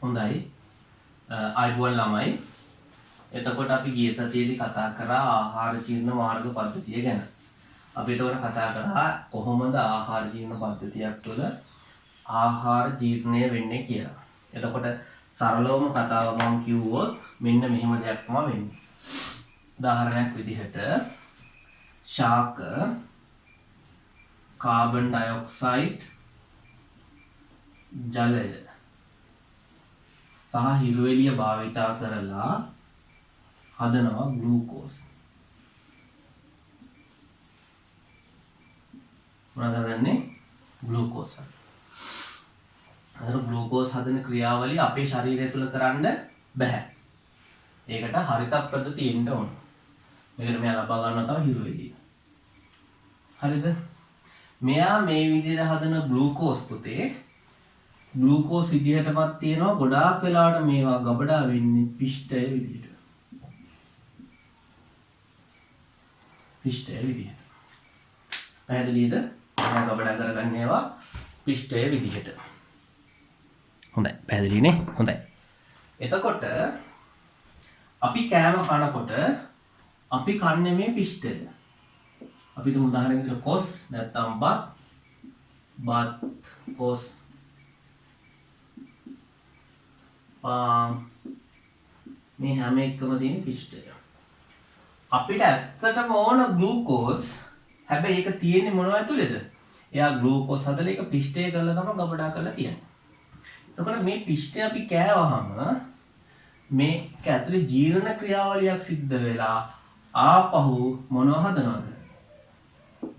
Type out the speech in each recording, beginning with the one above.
හොඳයි. ආයිබෝන් ළමයි. එතකොට අපි ගිය සතියේදී කතා කරා ආහාර ජීර්ණ මාර්ග පද්ධතිය ගැන. අපි ඒතකොට කතා කරා කොහොමද ආහාර ජීර්ණ පද්ධතියක් තුළ ආහාර ජීර්ණය වෙන්නේ කියලා. එතකොට සරලවම කතාව මම කිව්වොත් මෙන්න මෙහෙම දෙයක් තමයි වෙන්නේ. උදාහරණයක් විදිහට ශාක, කාබන් ඩයොක්සයිඩ්, ජලය සහ හිරු එළිය භාවිතා කරලා හදනවා ග්ලූකෝස්. මොනවද හදන්නේ? ග්ලූකෝස්. අර ග්ලූකෝස් හදන ක්‍රියාවලිය අපේ ශරීරය තුළ කරන්න බෑ. ඒකට හරිත ප්‍රද තියෙන්න ඕන. මේකට මෙයා ලබා ගන්නවා තව හිරු එළිය. හරිද? මෙයා මේ විදිහට හදන ග්ලූකෝස් පුතේ ග්ලූකෝස් විදිහටමත් තියෙනවා. ගොඩාක් වෙලාවට මේවා ගබඩා වෙන්නේ පිෂ්ඨය විදිහට. පිෂ්ඨය විදිහට. පැහැදිලිද? මම ගබඩා කරගන්න ඒවා පිෂ්ඨය විදිහට. හොඳයි. පැහැදිලිනේ? හොඳයි. එතකොට අපි කෑම කනකොට අපි කන්නේ මේ පිෂ්ඨය. අපි දුමු උදාහරණයකට කොස් නැත්නම් බත් කොස් පාන් මේ හැම එකම තියෙන පිෂ්ඨය. අපිට ඇත්තටම ඕන ග්ලූකෝස්. හැබැයි ඒක තියෙන්නේ මොනව ඇතුලේද? එයා ග්ලූකෝස් හදලා ඒක පිෂ්ඨය කරලා තමයි ගබඩා කරලා තියන්නේ. එතකොට මේ පිෂ්ඨය අපි කෑවහම මේක ඇතුලේ ජීර්ණ ක්‍රියාවලියක් සිද්ධ වෙලා ආපහු මොනව හදනවද?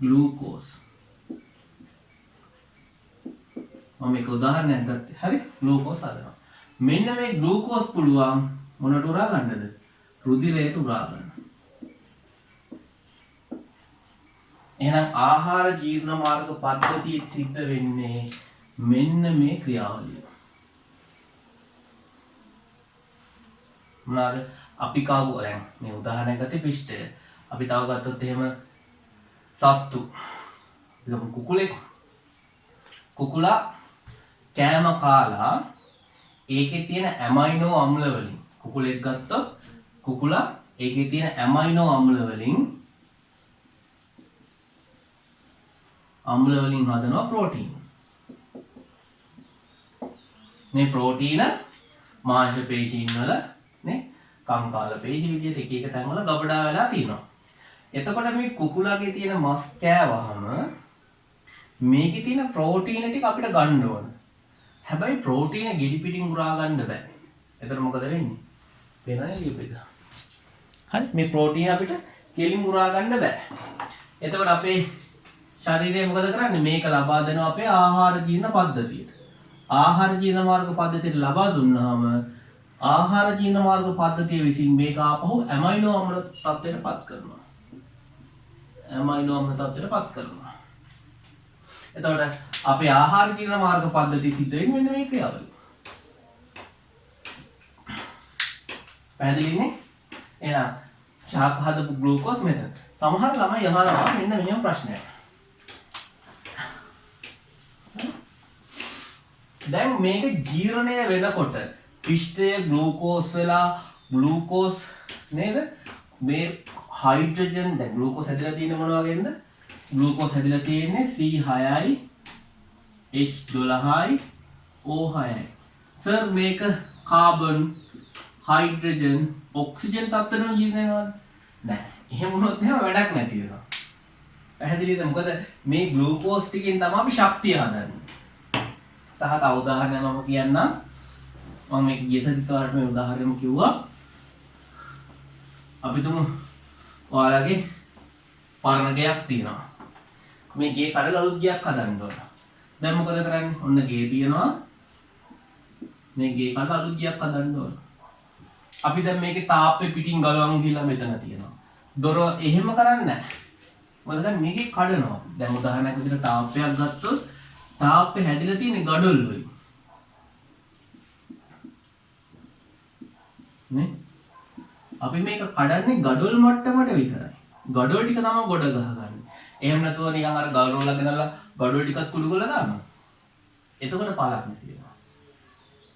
ග්ලූකෝස්. මම මේක උදාහරණයක් ගත්තේ. හරි? ග්ලූකෝස් හදනවා. මෙන්න මේ ග්ලූකෝස් පුළුවන් මොනට උරා ගන්නද? රුධිරයට උරා ගන්න. එහෙනම් ආහාර ජීර්ණ මාර්ග පද්ධතිය සිද්ධ වෙන්නේ මෙන්න මේ ක්‍රියාවලිය. මොනවාද? අපි කාවු දැන් මේ උදාහරණයක් ගත්තේ පිෂ්ඨය. අපි තව ගත්තොත් එහෙම සත්තු. අපි කුකුලෙක්. කුකුලා කෑම කාලා ඒකේ තියෙන ඇමයිනෝ අම්ල වලින් කුකුලෙක් ගත්තොත් කුකුලා ඒකේ තියෙන ඇමයිනෝ අම්ල වලින් හදනවා ප්‍රෝටීන්. මේ ප්‍රෝටීන මාංශ පේශීන් වල නේ කංකාල පේශි විදියට එක එක තැන්වල ගබඩා වෙලා තියෙනවා. එතකොට මේ කුකුලාගේ තියෙන මස් කෑවහම මේකේ තියෙන ප්‍රෝටීන ටික අපිට ගන්න ඕන. හැබැයි ප්‍රෝටීන ගෙඩි පිටින් උරා ගන්න බෑ. එතකොට මොකද වෙන්නේ? වෙනයි ලිපිද. හරි මේ ප්‍රෝටීන අපිට කෙලින් උරා ගන්න බෑ. එතකොට අපේ ශරීරය මොකද කරන්නේ? මේක ලබා දෙනවා අපේ ආහාර ජීර්ණ පද්ධතියට. ආහාර ජීර්ණ මාර්ග පද්ධතියට ලබා දුන්නාම ආහාර ජීර්ණ මාර්ග පද්ධතිය විසින් මේක ආපහු ඇමයිනෝ අම්ල තත්ත්වයට පත් කරනවා. ඇමයිනෝ අම්ල තත්ත්වයට පත් කරනවා. එතකොට අපේ ආහාර ජීර්ණ මාර්ග පද්ධතිය සිද්ධ වෙන්නේ මෙන්න මේ ක්‍රියාවලිය. පැහැදිලිනේ? එහෙනම් ශාක හදපු ග්ලූකෝස් මෙතන. සමහර ළමයි අහනවා මෙන්න මෙහෙම ප්‍රශ්නයක්. දැන් මේක ජීර්ණය වෙනකොට පිෂ්ඨය ග්ලූකෝස් වෙලා ග්ලූකෝස් නේද? මේ හයිඩ්‍රජන් දැන් ග්ලූකෝස් හැදලා තියෙන්නේ මොන වගේද? ග්ලූකෝස් හැදලා තියෙන්නේ C6යි H12යි O6යි. සර් මේක කාබන් හයිඩ්‍රජන් ඔක්සිජන් තත්ත්වෙම ජීර්ණ වෙනවද? නෑ. එහෙම වුණොත් එහෙම වැඩක් නැති වෙනවා. පැහැදිලිද? මොකද මේ ග්ලූකෝස් ටිකෙන් තමයි අපි ශක්තිය හදන්නේ. සහ තව උදාහරණයක් මම කියන්නම්. මම මේක ගිය සතියේ වලට මේ උදාහරණයක් කිව්වා. අපි තුමු ඔයාලගේ පරණ ගයක් තියෙනවා. මේ ගේ කඩලා අලුත් ගයක් හදන්න ඕන. දැන් මොකද කරන්නේ? ඔන්න ගේ තියෙනවා. මේ ගේ කඩලා අලුත් ගයක් හදන්න ඕන. අපි දැන් මේකේ තාප්පේ පිටින් ගලවමු කියලා මෙතන තියෙනවා. දොර එහෙම කරන්නේ නැහැ. මොකද දැන් මේකේ කඩනවා. දැන් උදාහරණයක් විදිහට තාප්පයක් ගත්තොත් තාප්පේ හැදිලා තියෙන්නේ ගඩොල් වලින්. නේ? අපි මේක කඩන්නේ ගඩොල් මට්ටමට විතරයි. ගඩොල් ටික තමයි ගොඩ ගහගන්නේ. එහෙම නැතුව නිකන් අර ගල් රෝල ගෙනල්ලා ගඩොල් ටිකත් කුඩු කරලා දානවා. එතකොට පාලක් නැති වෙනවා.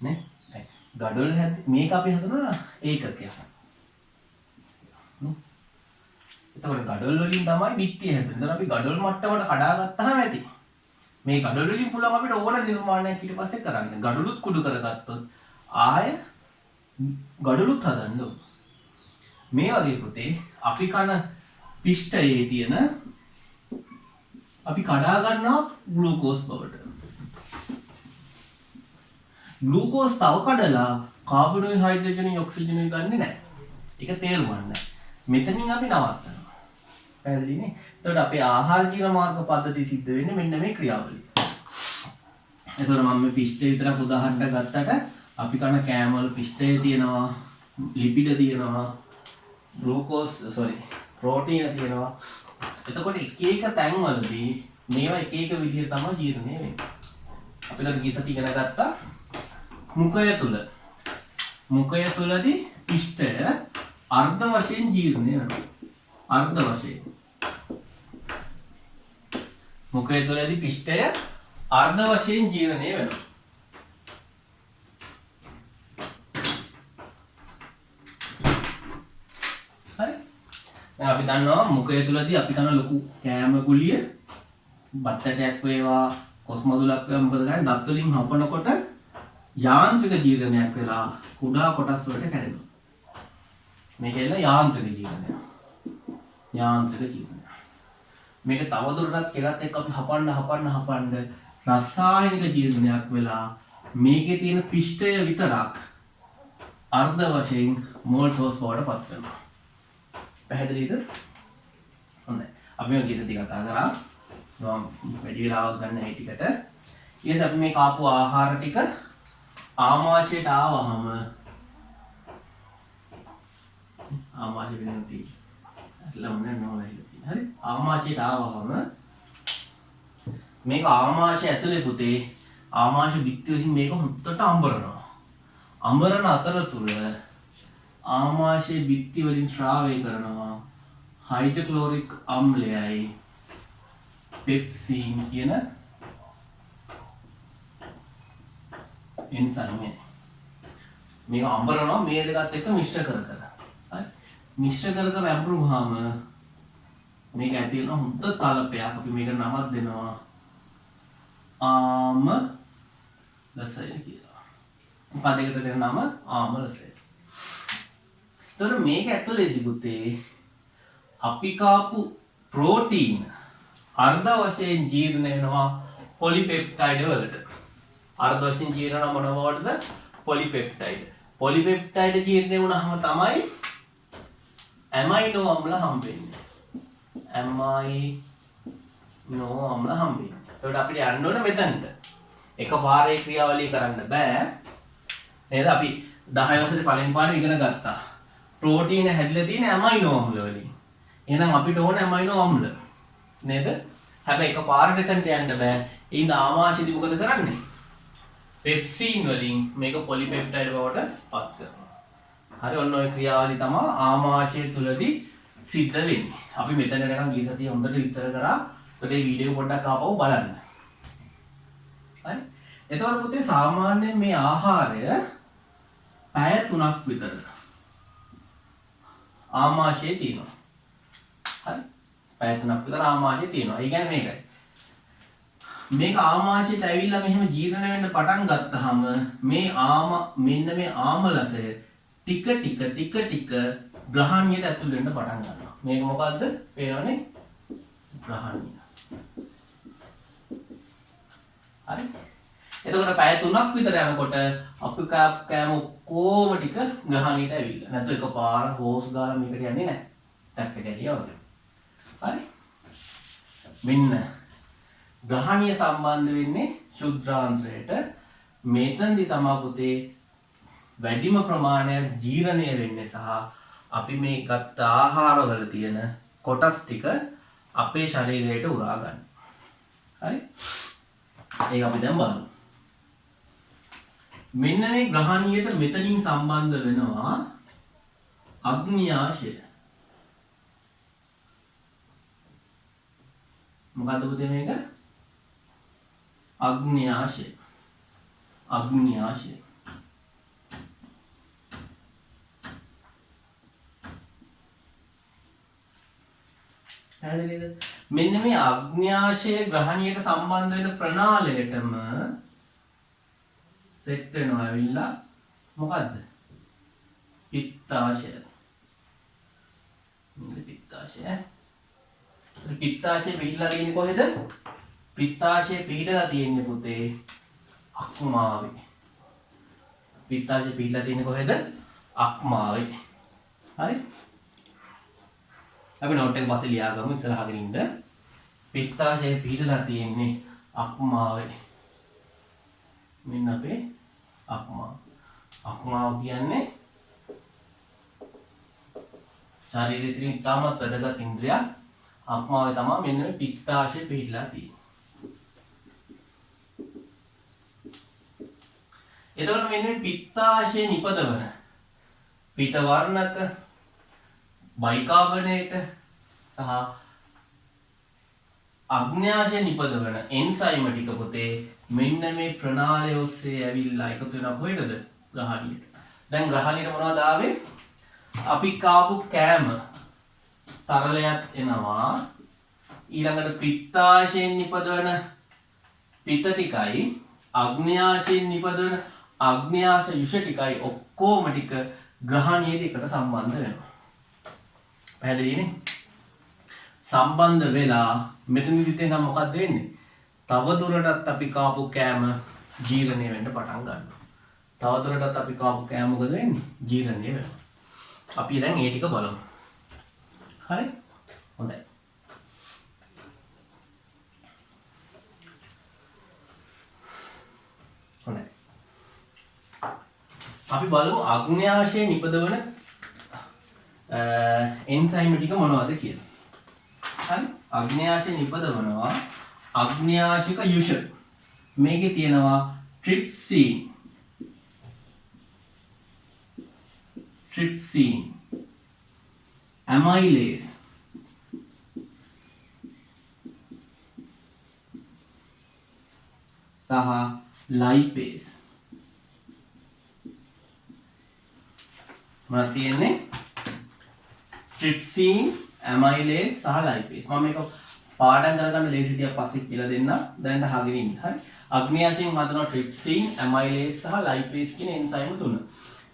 නේ? ගඩොල් මේක අපි හදනවා ඒකකයක්. එතකොට ගඩොල් වලින් තමයි බිත්තිය හැදෙන්නේ. දැන් අපි ගඩොල් මට්ටමට කඩාගත්තාම ඇති. මේ ගඩොල් වලින් පුළුවන් අපිට ඕන නිර්මාණයක් ඊට පස්සේ කරන්න. ගඩොලුත් කුඩු කරගත්තොත් ආය ගඩොලුත් හදන්න ඕන. මේ වගේ පුතේ අපි කන පිෂ්ඨයේ තියෙන අපි කඩා ගන්නවා ග්ලූකෝස් බවට. ග්ලූකෝස් තව කඩලා කාබනුයි හයිඩ්‍රජනුයි ඔක්සිජනුයි ගන්නෙ නැහැ. ඒක තේරුම් ගන්න. මෙතනින් අපි නවත්තනවා. පැහැදිලිනේ? එතකොට අපේ ආහාර ජීවන මාර්ග පද්ධතිය සිද්ධ වෙන්නේ මෙන්න මේ ක්‍රියාවලිය. එතකොට මම මේ පිෂ්ඨය විතරක් උදාහරණයක් ගත්තට අපි කන කෑම වල පිෂ්ඨය තියෙනවා, ලිපිඩ තියෙනවා, ප්‍රෝටීන තියෙනවා. එතකොට එක එක තැන්වලදී මේවා එක එක විදිහට තමයි ජීර්ණය වෙන්නේ. අපි දැන් ගිය සති ඉගෙන ගත්තා මුඛය තුලදී පිෂ්ඨය අර්ධ වශයෙන් ජීර්ණය වෙනවා. අර්ධ වශයෙන්. මුඛය තුලදී පිෂ්ඨය අර්ධ වශයෙන් ජීර්ණය වෙනවා. හරි. දැන් අපි දන්නවා මුඛය තුලදී අපි කරන ලොකු කෑම ගුලිය බත්තටයක් වේවා කොස්මොදුලක් වේවා මොකද කරන්නේ දත් වලින් හපනකොට යාන්ත්‍රික ජීර්ණයක් වෙලා කුඩා කොටස් වලට කැඩෙනවා. මේක එල යාන්ත්‍රික ජීර්ණය. මේක තවදුරටත් කෙලත් එක්ක අපි හපන්න රසායනික ජීර්ණයක් වෙලා මේකේ තියෙන පිෂ්ඨය විතරක් අර්ධ වශයෙන් මෝල්ටෝස් බවට පත් වෙනවා. පැහැදිලිද? හොඳයි. අපි මේ කිසි කතා කරා. මම වැඩි වෙලාවක් ගන්න ඒ ටිකට. ඊට අපි මේ කාපු ආහාර ටික ආමාශයට ආවහම ආමාශය වෙනවා තියෙන්නේ. ලවුනේ නෝලයිලා තියෙන. හරි. ආමාශයට ආවහම මේක ආමාශය ඇතුලේ පුතේ ආමාශය බිත්ති වලින් මේක හුත්තට අඹරනවා. අඹරන අතරතුර ආමාශයේ බිත්ති වලින් ශ්‍රාවය කරනවා හයිඩ්‍රොක්ලෝරික් අම්ලයයි පෙප්සින් කියන එන්සයිම් එක. මේක අඹරනවා මේ දෙකත් එක්ක මිශ්‍ර කර. හරි. මිශ්‍ර කර අඹරුවාම මේක ඇති වෙන හොඳ තලපයක්. අපි මේකට නමක් දෙනවා ආමලසය කියලා. පදයකට දෙන නම ආමලසය. තොර මේක ඇතුලේදී පුතේ අපි කාපු ප්‍රෝටීන් අර්ධ වශයෙන් ජීර්ණ වෙනවා පොලිපෙප්ටයිඩ් වලට. අර්ධ වශයෙන් ජීර්ණ වෙනවා මොන වලටද? පොලිපෙප්ටයිඩ්. පොලිපෙප්ටයිඩ් ජීර්ණය වුණාම තමයි ඇමයිනෝ අම්ල හම්බෙන්නේ. ඇමයිනෝ අම්ල හම්බෙන්නේ. ඒකට අපිට යන්න ඕන මෙතනට. එකපාරේ ක්‍රියාවලිය කරන්න බෑ. නේද? අපි 10 වසරේ පළවෙනි පාඩේ ඉගෙන ගත්තා. ප්‍රෝටීන හැදිලා තියෙන ඇමයිනෝ අම්ල වලින්. එහෙනම් අපිට ඕන ඇමයිනෝ අම්ල. නේද? හැබැයි එකපාරට එතනට යන්න බෑ. ඒ ආමාශයදී මොකද කරන්නේ? පෙප්සින් වලින් මේක පොලිපෙප්ටයිඩ් බවට පත් කරනවා. හරි ඔන්න ඔය ක්‍රියාවලිය තමයි ආමාශය තුලදී සිද්ධ වෙන්නේ. අපි මෙතන යනකම් ගිය සතිය හොඳට විස්තර කරා. ඒකට මේ වීඩියෝ පොඩ්ඩක් ආපහු බලන්න. හරි. එතකොට පුතේ සාමාන්‍යයෙන් මේ ආහාරය පැය 3ක් විතර ආමාශයේ තියෙනවා. හරි. පැය 3ක් විතර ආමාශයේ තියෙනවා. ඒ කියන්නේ මේකයි. මේක ආමාශයට ඇවිල්ලා මෙහෙම ජීර්ණ වෙන්න පටන් ගත්තාම මේ මෙන්න මේ ආමලසය ටික ටික ග්‍රහණියට ඇතුල් වෙන්න පටන් ගන්නවා. මේක මොකද්ද? පේනවනේ? ග්‍රහණිය. හරි. එතකොට පැය 3ක් විතර යනකොට අපි කෑම ඔක්කොම ටික ග්‍රහණියට ඇවිල්ලා. නැත්නම් එකපාර හෝස් ගාලා මේකට යන්නේ නැහැ. ටැප් එක ඇරියා වගේ. හරි. මෙන්න ග්‍රහණිය සම්බන්ධ වෙන්නේ ශුද්ධාන්ත්‍රයට. මෙතනදී තමයි පුතේ වැඩිම ප්‍රමාණයක් ජීර්ණය වෙන්නේ සහ අපි මේ ගත්ත ආහාරවල තියෙන කොටස් ටික අපේ ශරීරයට උරා ගන්න. හරි? ඒක අපි දැන් බලමු. මෙන්න මේ ග්‍රහණියට මෙතනින් සම්බන්ධ වෙනවා අග්න්‍යාශය. මොකද්ද පුතේ මේක? අග්න්‍යාශය. පැහැදිලිද? මෙන්න මේ අග්න්‍යාශය ග්‍රහණියට සම්බන්ධ වෙන ප්‍රණාලයටම සෙට් වෙනවා ඇවිල්ලා මොකද්ද? පිත්තාශය. පිත්තාශය. පිත්තාශය පිටලා තියෙන්නේ කොහෙද? පිත්තාශය පිටලා තියෙන්නේ පුතේ අක්මාවේ. පිත්තාශය පිටලා තියෙන්නේ කොහෙද? අක්මාවේ. හරි? අපි නෝට් එක පස්සේ ලියාගමු ඉස්සරහගෙන ඉන්න. පිත්තාශය පිටලා තියෙන්නේ අක්මාවේ. මෙන්න අපේ අක්මාව. අක්මාව කියන්නේ ශරීරයේ තියෙන ඉතාමත් වැදගත් ඉන්ද්‍රියක්. අක්මාවේ තමයි මෙන්න මේ පිත්තාශය පිටලා තියෙන්නේ. එතකොට මෙන්න මේ පිත්තාශය නිපදවන පිත වර්ණක බයිකාබනේට සහ අග්න්‍යාශය නිපදවන එන්සයිම ටික පුතේ මෙන්න මේ ප්‍රණාලය ඔස්සේ ඇවිල්ලා එකතු වෙනවා කොහෙටද? ග්‍රහණියට. දැන් ග්‍රහණියට මොනවද ආවේ? අපි කාපු කෑම තරලයක් එනවා. ඊළඟට පිත්තාශයෙන් නිපදවන පිත ටිකයි අග්න්‍යාශයෙන් නිපදවන අග්න්‍යාශ යුෂ ටිකයි ඔක්කොම ටික ග්‍රහණියේදී එකට සම්බන්ධ වෙනවා. පැහැදිලිනේ? සම්බන්ධ වෙලා මෙතනදිත් එහෙනම් මොකක්ද වෙන්නේ? තව දුරටත් අපි කාපු කෑම ජීර්ණය වෙන්න පටන් ගන්නවා. තව දුරටත් අපි කාපු කෑම මොකද වෙන්නේ? ජීර්ණය වෙනවා. අපි දැන් ඒ ටික බලමු. හරි? හොඳයි. හොඳයි. අපි බලමු අග්න්‍යාශය නිපදවන එන්සයිම් ටික මොනවද කියලා. හරි? අග්න්‍යාශය නිපදවනවා අග්න්‍යාශික යුෂ. මේකේ තියෙනවා ට්‍රිප්සින්. ට්‍රිප්සින්, amylase, සහ lipase. මොනවද තියෙන්නේ? ට්‍රිප්සින්, amylase සහ lipase. මම මේක පාඩම් කරගන්න ලේසි ටිකක් පස්සේ කියලා දෙන්න. දැන් අහගෙන ඉන්න. හරි? අග්න්‍යාශයෙන් හදන ට්‍රිප්සින්, amylase සහ lipase කියන එන්සයිම් තුන.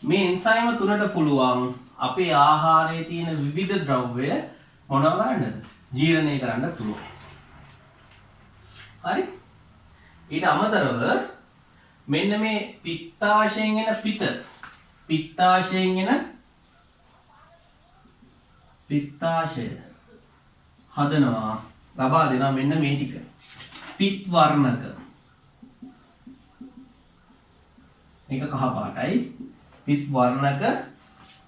මේ එන්සයිම් තුනට පුළුවන් අපේ ආහාරයේ තියෙන විවිධ ද්‍රව්‍ය මොනව කරන්නද? ජීර්ණය කරන්න පුළුවන්. හරි? ඊට අමතරව මෙන්න මේ පිත්තාශයෙන් එන පිත්තාශය හදනවා ලබා දෙනවා මෙන්න මේ ටික. පිත් වර්ණක. මේක කහ පාටයි. පිත් වර්ණක,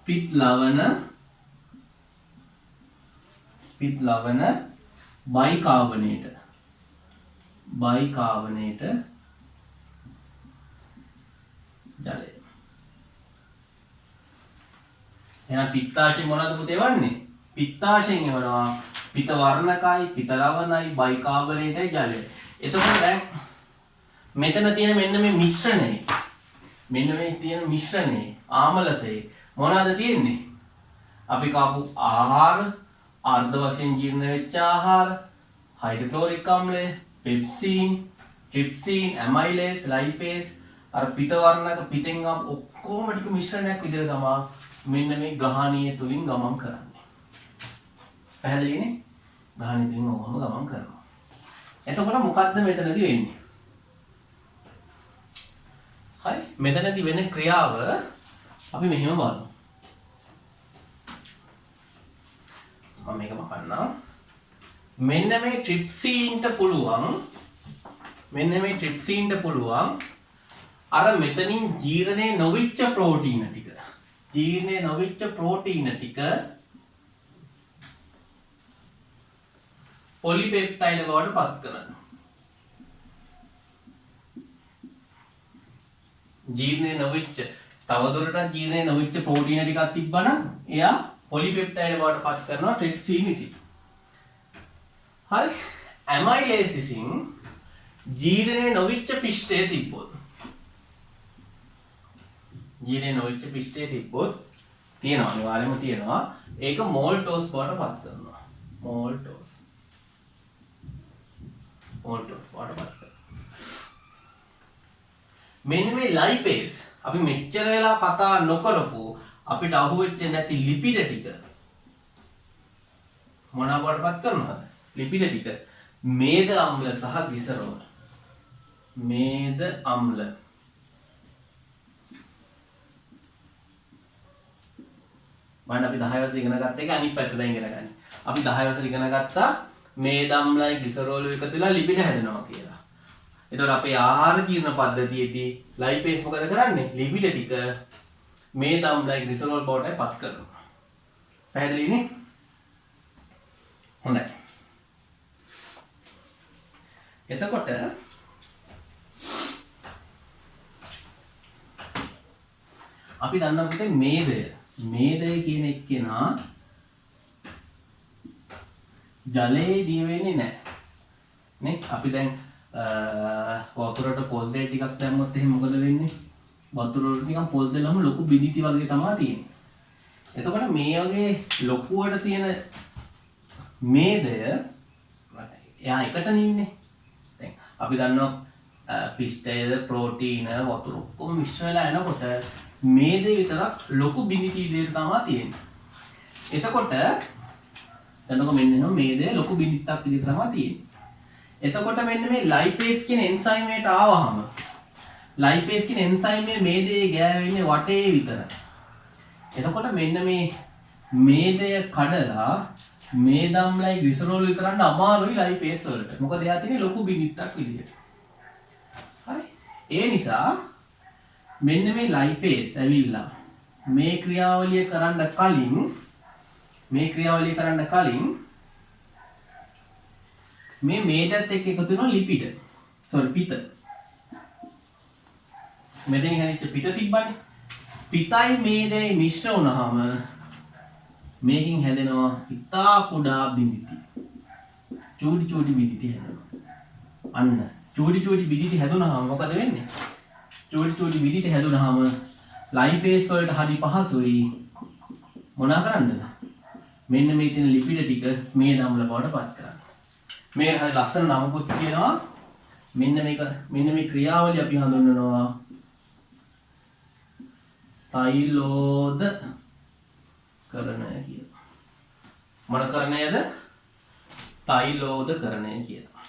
පිත් ලවණ බයිකාබනේට ජලය. එහෙනම් පිත්තාශය මොනවද පුතේ වන්නේ? පිත්තාශයෙන් එවනවා පිත වර්ණකයි, පිත ලවණයි, බයිකාබනේටයි ජලය. එතකොට දැන් මෙතන තියෙන මෙන්න මේ මිශ්‍රණේ ආමලසේ මොනවද තියෙන්නේ? අපි කාපු ආහාර, අර්ධ වශයෙන් ජීර්ණ වෙච්ච ආහාර, හයිඩ්‍රොක්ලෝරික් අම්ලය, පෙප්සින්, ට්‍රිප්සින්, amylase, lipase, අර පිත වර්ණක පිතෙන් ඔක්කොම ටික මිශ්‍රණයක් විදිහට තමයි මෙන්න මේ ග්‍රහණීය තුලින් ගමන් කරන්නේ. පැහැදිලිනේ? ග්‍රහණීය තුලින් ඔහොම ගමන් කරනවා. එතකොට මොකද්ද මෙතනදී වෙන්නේ? හරි? මෙතනදී වෙන ක්‍රියාව අපි මෙහෙම බලමු. මම මේක මකන්නම්. මෙන්න මේ ට්‍රිප්සින්ට පුළුවන් අර මෙතනින් ජීර්ණය නොවිච්ච ප්‍රෝටීන ටික පොලිපෙප්ටයිඩ් බවට පත් කරන්න. ජීර්ණය නොවිච්ච තවදුරටත් ජීර්ණය නොවිච්ච ප්‍රෝටීන ටිකක් තිබ්බනම් එයා පොලිපෙප්ටයිඩ් බවට පත් කරනවා ට්‍රිප්සින් විසින්. හරි? amylase විසින් ජීර්ණය නොවිච්ච පිෂ්ඨය තිබ්බොත් තියෙනවා අනිවාර්යයෙන්ම තියෙනවා. ඒක මෝල්ටෝස් බවට පත් කරනවා. මෝල්ටෝස්. මෝල්ටෝස් බවට පත් මෙන්න මේ ලයිපේස් අපි මෙච්චර වෙලා කතා නොකරපු අපිට අහුවෙච්ච නැති ලිපිඩ ටික මොනවා බවටපත් කරනවද? ලිපිඩ ටික මේද අම්ල සහ ග්ලිසරෝල්. මේද අම්ල මම අපි 10 වසර ඉගෙන ගත්ත එක අනිත් පැත්තට ඉගෙන ගන්න. අපි 10 වසර ඉගෙන ගත්තා මේද අම්ලයි ග්ලිසරෝල් එකතු වෙලා ලිපිඩ හැදෙනවා කියලා. එතකොට අපේ ආහාර ජීර්ණ පද්ධතියේදී ලයිපේස් මොකද කරන්නේ? ලිපිඩ ටික මේද අම්ලයි ග්ලිසරෝල් බවට පත් කරනවා. පැහැදිලිනේ? හොඳයි. එතකොට අපි දන්නවා පුතේ මේදය කියන එක්කෙනා ජලයේ දිය වෙන්නේ නැහැ. නේ? අපි දැන් වතුරට පොල් තෙල් ටිකක් දැම්මොත් එහෙනම් මොකද වෙන්නේ? වතුරට නිකන් පොල් තෙල්ලම ලොකු බිඳිති වගේ තමයි තියෙන්නේ. එතකොට මේ වගේ ලොකුවට තියෙන මේදය එයා එකට නින්නේ. දැන් අපි දන්නවා පිස්ටය ප්‍රෝටීන වතුර ඔක්කොම මිශ්‍ර වෙලා එනකොට මේදේ විතරක් ලොකු බිඳිති විදිහට තමයි තියෙන්නේ. එතකොට දැනගො මෙන්න මේදේ ලොකු බිඳිත්තක් විදිහට තමයි තියෙන්නේ. එතකොට මෙන්න මේ ලයිපේස් කියන එන්සයිම් එකට ආවහම ලයිපේස් කියන එන්සයිම් මේදේ ගෑවෙන්නේ වටේ විතරයි. එතකොට මෙන්න මේ මේදය කඩලා මේදම්ලයි ග්ලිසරෝල් විතරන්න අමාරුයි ලයිපේස් වලට. මොකද එයා තියෙන්නේ ලොකු බිඳිත්තක් විදියට. හරි. ඒ නිසා මෙන්න මේ ලයිපේස් ඇවිල්ලා මේ ක්‍රියාවලිය කරන්න කලින් මේ මේදත් එක්ක එකතු වෙනවා ලිපිඩ. පිත. මෙතනින් හැදිච්ච පිත තිබ්බනේ. පිතයි මේදයි මිශ්‍ර වුණාම මේකෙන් හැදෙනවා ඉතා කුඩා බිඳිති. චූටි බිඳිති හැදෙනවා. අන්න චූටි බිඳිති හැදුනහම මොකද වෙන්නේ? චූටි බිඳිති හැදුනහම ලයිපේස් වලට හරි පහසුයි මොනා කරන්නද? මෙන්න මේ තියෙන ලිපිඩ ටික මේ නම්ල බවට පත් කරන්න. මේ හරි ලස්සන නමකුත් කියනවා. මෙන්න මේ ක්‍රියාවලිය අපි හඳුන්වනවා තෛලෝද කරණය කියලා. මොන කරණයද? තෛලෝද කරණය කියලා.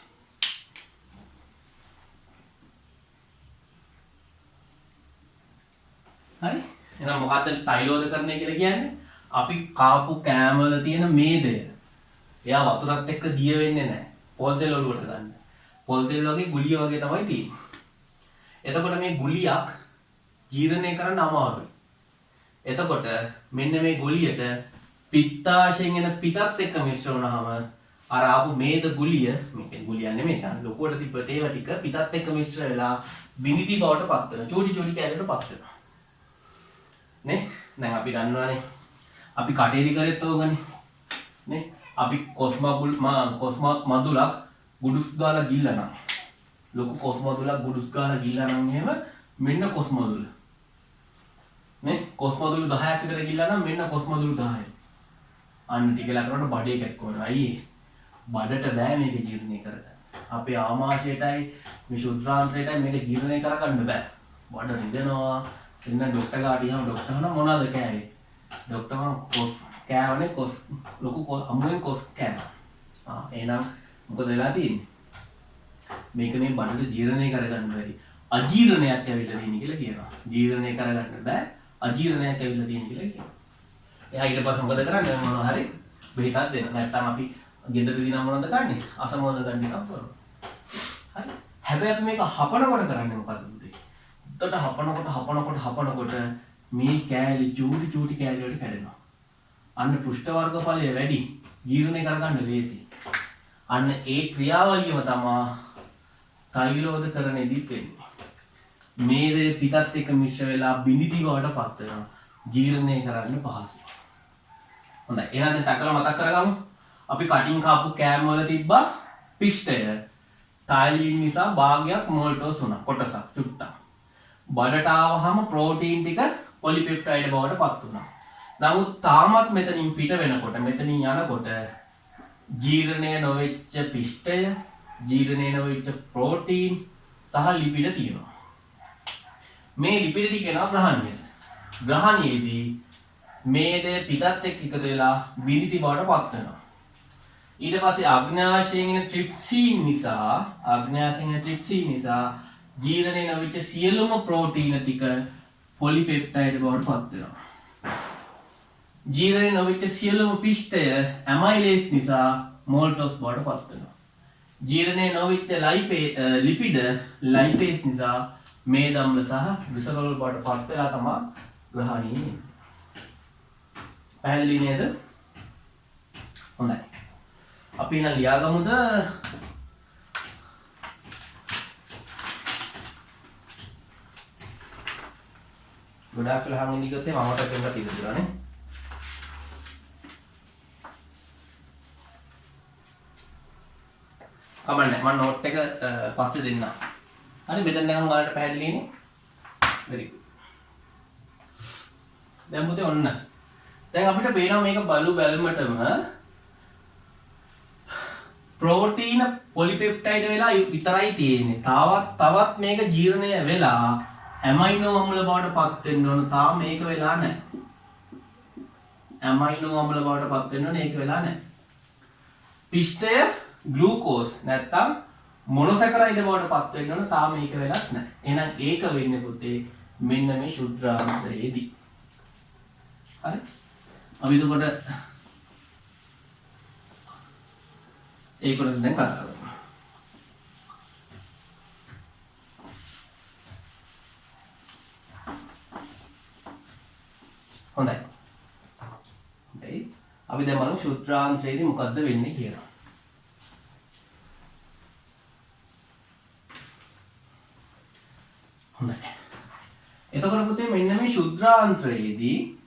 හරි? එහෙනම් මොකක්ද තෛලෝද කරණය කියලා කියන්නේ? අපි කාපු කෑම වල තියෙන මේදය. එයා වතුරත් එක්ක දිය වෙන්නේ නැහැ. පොල් තෙල් ඔලුවට ගන්න. පොල් තෙල් වගේ ගුලිය වගේ තමයි තියෙන්නේ. එතකොට මේ ගුලියක් ජීර්ණය කරන්න අමාරුයි. එතකොට මෙන්න මේ ගුලියට පිත්තාශයෙන් එන පිතත් එක්ක මිශ්‍ර වුණාම අර ආපු මේද ගුලිය මේක ගුලිය නෙමෙයි තාම ලොකුවට තිබ්බ ඒවා ටික පිතත් එක්ක මිශ්‍ර වෙලා බිනිති බවට පත් වෙනවා. චූටි කැලේට පත් වෙනවා. නේ? දැන් අපි දන්නවනේ අපි කටේදි කරෙත් ඕගනේ. නේ? අපි කොස් මදුලක් ගුඩුස් ගාලා ගිල්ලනවා. ලොකු කොස් මදුලක් ගුඩුස් ගාලා ගිල්ලනවා එහෙම මෙන්න කොස් මදුල. නේ? කොස් මදුළු 10ක් විතර ගිල්ලනවා මෙන්න කොස් මදුළු 10යි. අන්න ටිකලා කරනකොට බඩේ කැක්කවනවා. අයියේ බඩට බෑ මේක ජීර්ණය කරගන්න. අපේ ආමාශයටයි මේ ශුද්ධාන්ත්‍රයටයි මේක ජීර්ණය කරගන්න බෑ. බඩ රිදෙනවා. එන්න ડોක්ටර් ගාට ගියාම ડોක්ටර් අහනවා මොනවද කෑවේ? ડોක්ටර් කොස් කෑවනේ කොස් ලොකු අමුයෙන් කොස් කෑවා. එහෙනම් මොකද වෙලා තියෙන්නේ? මේක මේ බඩට ජීර්ණය කරගන්න බැරි. අජීර්ණයක් ඇවිල්ලා තියෙන කියලා කියනවා. ජීර්ණය කරගන්න බෑ. අජීර්ණයක් ඇවිල්ලා තියෙන කියලා කියනවා. එයා ඊට පස්සේ මොකද කරන්නේ? මොනවා හරි බෙහෙතක් දෙන්න. නැත්නම් අපි ගෙදරදී නම් මොනවද කරන්නේ? අසමෝද ගන්න එකක් කරනවා. හරි. හැබැයි අපි මේක හපනකොට කරන්නේ මොකද්ද උදේ? උඩට හපනකොට මේ කෑලි චූටි කෑලි වලට කැඩෙනවා. අන්න පෘෂ්ඨ වර්ගඵලය වැඩි. ජීර්ණය කරගන්න ලේසි. අන්න ඒ ක්‍රියාවලියම තමයි තෛලෝදකරණයේදීත් වෙන්නේ. මේදේ පිටත් එක්ක මිශ්‍ර වෙලා බිඳිති බවට පත් වෙනවා. ජීර්ණය කරන්න පහසුයි. හොඳයි. එහෙනම් දැන් ටකලා මතක් කරගමු. අපි කටින් කාපු කෑම වල තිබ්බා පිෂ්ඨය. තෛලීන් නිසා භාගයක් මෝල්ටෝස් වුණා. කොටසක් චුට්ටක්. බඩට ආවහම ප්‍රෝටීන් ටික පොලිපෙප්ටයිඩ් බවට පත් වුණා. නමුත් තාමත් මෙතනින් පිට වෙනකොට මෙතනින් යනකොට ජීර්ණය නොවෙච්ච පිෂ්ඨය ජීර්ණය නොවෙච්ච ප්‍රෝටීන් සහ ලිපිඩ තියෙනවා. මේ ලිපිඩ ටික එනවා ග්‍රහණයට. ග්‍රහණයේදී මේ දේ පිටත් එක්ක එකතු වෙලා බිලිති බවට පත් වෙනවා. ඊට පස්සේ අග්න්‍යාශයෙන් එන ට්‍රිප්සින් නිසා ජීර්ණය නොවෙච්ච සියලුම ප්‍රෝටීන ටික පොලිපෙප්ටයිඩ් බවට පත් වෙනවා. ජීර්ණය නොවෙච්ච සියලුම පිෂ්ඨය ඇමයිලේස් නිසා මෝල්ටෝස් බවට පත් වෙනවා. ජීර්ණය නොවෙච්ච ලිපිඩ ලයිපේස් නිසා මේද අම්ල සහ ග්ලිසරෝල් බවට පත් වෙලා තමයි ග්‍රහණය වෙන්නේ. පැහැදිලි නේද? හොඳයි. අපි එහෙනම් ලියාගමුද? ගොඩාක් වෙලා හැම ඉඳිගොත් මමට දෙන්න තියෙනවා නේ. කමන්නේ මම නෝට් එක පස්සේ දෙන්නම්. හරි මෙතන නිකන් ඔයාලට පැහැදිලිනේ. very good. දැන් පුතේ ඔන්න. දැන් අපිට පේනවා මේක බලු බැලමටම ප්‍රෝටීන පොලිපෙප්ටයිඩ් වෙලා විතරයි තියෙන්නේ. තවත් මේක ජීර්ණය වෙලා ඇමයිනෝ අම්ල බවට පත් වෙන්න ඕන. තාම මේක වෙලා නැහැ. ඇමයිනෝ අම්ල බවට පත් වෙන්න ඕන. ඒක වෙලා නැහැ. පිෂ්ඨය ග්ලූකෝස් නැත්තම් මොනොසැකරයිඩ් බවට පත් වෙන්න ඕන. තාම මේක වෙලත් නැහැ. එහෙනම් ඒක වෙන්නේ පුතේ මෙන්න මේ ශුද්ධාන්තයේදී. හරි? අපි එතකොට ඒක කොටස දැන් කතා කරමු. හොඳයි. අපි දැන් බලමු ශුද්ධාන්තයේදී මොකද්ද වෙන්නේ කියලා. හොඳයි. එතකොට පුතේ මෙන්න මේ ශුද්ධාන්තයේදී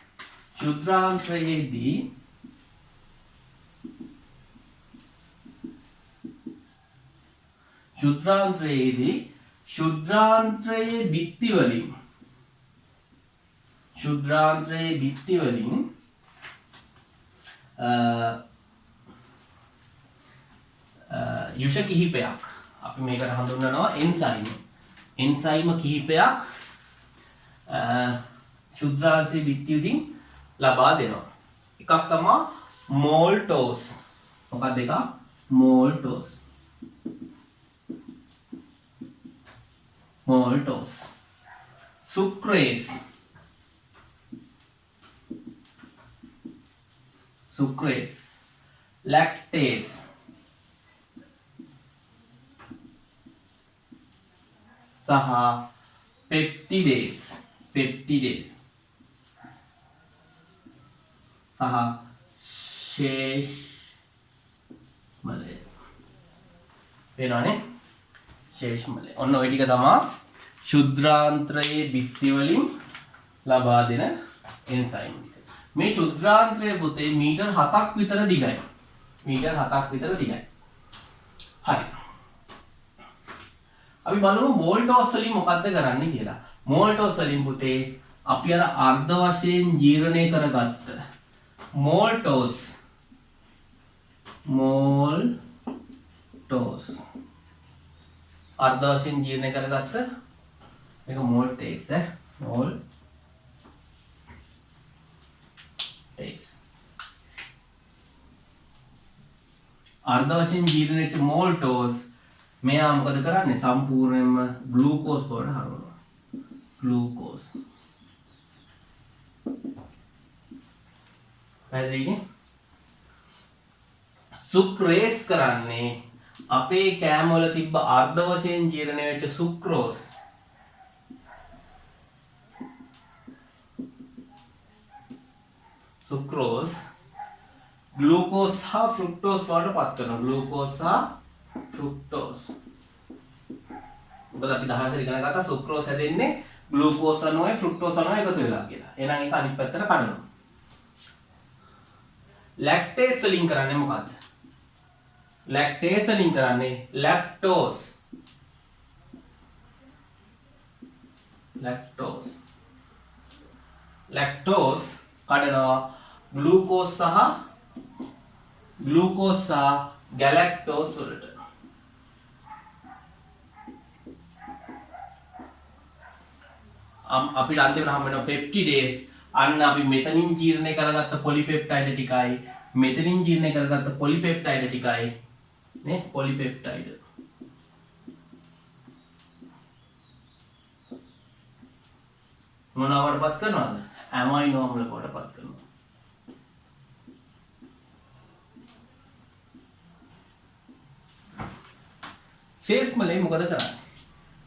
ශුද්ධාන්ත්‍රයේ බිත්ති වලින් යුෂ කිහිපයක් අපි මේකට හඳුන්වනවා එන්සයිම කිහිපයක් ශුද්ධාන්ත්‍රයේ බිත්ති විසින් ලබා දෙනවා. එකක් තමයි මෝල්ටෝස්. මොකක්ද එක? මෝල්ටෝස්. සුක්‍රේස්. ලැක්ටේස්. සහ පෙප්ටිඩේස්. සහ ශේෂ්මලය. වෙනවනේ ශේෂ්මලය. ඔන්න ওই ටික තමයි ශුද්ධාන්ත්‍රයේ බිත්ති වලින් ලබා දෙන එන්සයිම් ටික. මේ ශුද්ධාන්ත්‍රයේ පුතේ මීටර් 7ක් විතර දිගයි. හරි. අපි බලමු මෝල්ටෝස් වලින් මොකද්ද කරන්නේ කියලා. මෝල්ටෝස් වලින් පුතේ අපි අර අර්ධ වශයෙන් ජීර්ණය කරගත්ත මෝල්ටෝස් අර්ධ වශයෙන් ජීර්ණය කරගත්ත මේක මෝල්ටේස් අර්ධ වශයෙන් ජීර්ණය වෙච්ච මෝල්ටෝස් මෙයා මොකද කරන්නේ? සම්පූර්ණයෙන්ම ග්ලූකෝස් බවට හරවනවා. ග්ලූකෝස්. පැහැදිලිනේ? සුක්‍රේස් කරන්නේ අපේ කෑම වල තිබ්බ අර්ධ වශයෙන් ජීර්ණය වෙච්ච සුක්‍රෝස් ග්ලූකෝස් සහ ෆ්‍රුක්ටෝස් බවට පත් වෙනවා. මොකද අපි 10 ඉගෙන ගත්තා සුක්‍රෝස් හැදෙන්නේ ග්ලූකෝස් අණුවයි ෆ්‍රුක්ටෝස් අණුවයි එකතු වෙලා කියලා. එහෙනම් ඒක අනිත් පැත්තට කඩනවා. ලැක්ටේස් වලින් කරන්නේ මොකද්ද? ලැක්ටේස් වලින් කරන්නේ ලැක්ටෝස් කඩනවා ග්ලූකෝස් සහ ගැලැක්ටෝස් වලට. අපිට අන්තිමට හම්බ වෙනවා පෙප්ටිඩේස්. අන්න අපි මෙතනින් ජීර්ණය කරගත්ත පොලිපෙප්ටයිඩ් ටිකයි මෙතනින් ජීර්ණය කරගත්ත පොලිපෙප්ටයිඩ් ටිකයි නේ පොලිපෙප්ටයිඩ්. මොනවටපත් කරනවද? ඇමයිනෝ අම්ල කොටපත් කරනවා. ශේෂ්මලේ මොකද කරන්නේ?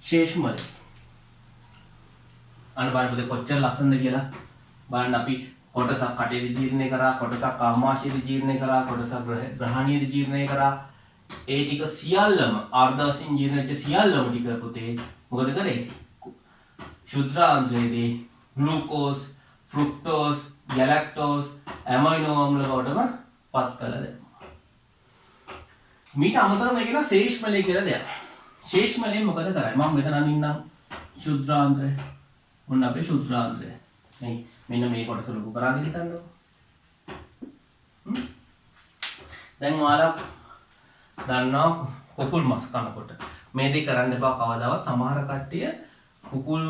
ශේෂ්මලේ අන්න බලන්න පුතේ කොච්චර ලස්සනද කියලා. බලන්න අපි කොටසක් කටේදී ජීර්ණය කරා, කොටසක් ආමාශයේදී ජීර්ණය කරා, කොටසක් ග්‍රහණයේදී ජීර්ණය කරා. ඒ ටික සියල්ලම අර්ධ වශයෙන් ජීර්ණ වෙච්ච සියල්ලම ටික පුතේ මොකද කරේ? ශුද්ධාන්ත්‍රයේදී ග්ලූකෝස්, ෆ්‍රුක්ටෝස්, ගැලැක්ටෝස්, ඇමයිනෝ අම්ල බවටම පත් කළා දැන්. මීට අමතරව මේක නා ශේෂ්මලේ කියලා දෙයක්. ශේෂ්මලේ මොකද කරන්නේ? මම මෙතන අනින්නම් ශුද්ධාන්ත්‍රය. මොන අපේ ශුද්ධාන්ත්‍රය. නේ මෙන්න මේ කොටස ලොකු කරාගෙන හිටන්නකො. දැන් ඔයාලා දන්නවා කුකුල් මස් කනකොට මේ දේ කරන්න එපා කවදාවත්. සමහර කට්ටිය කුකුල්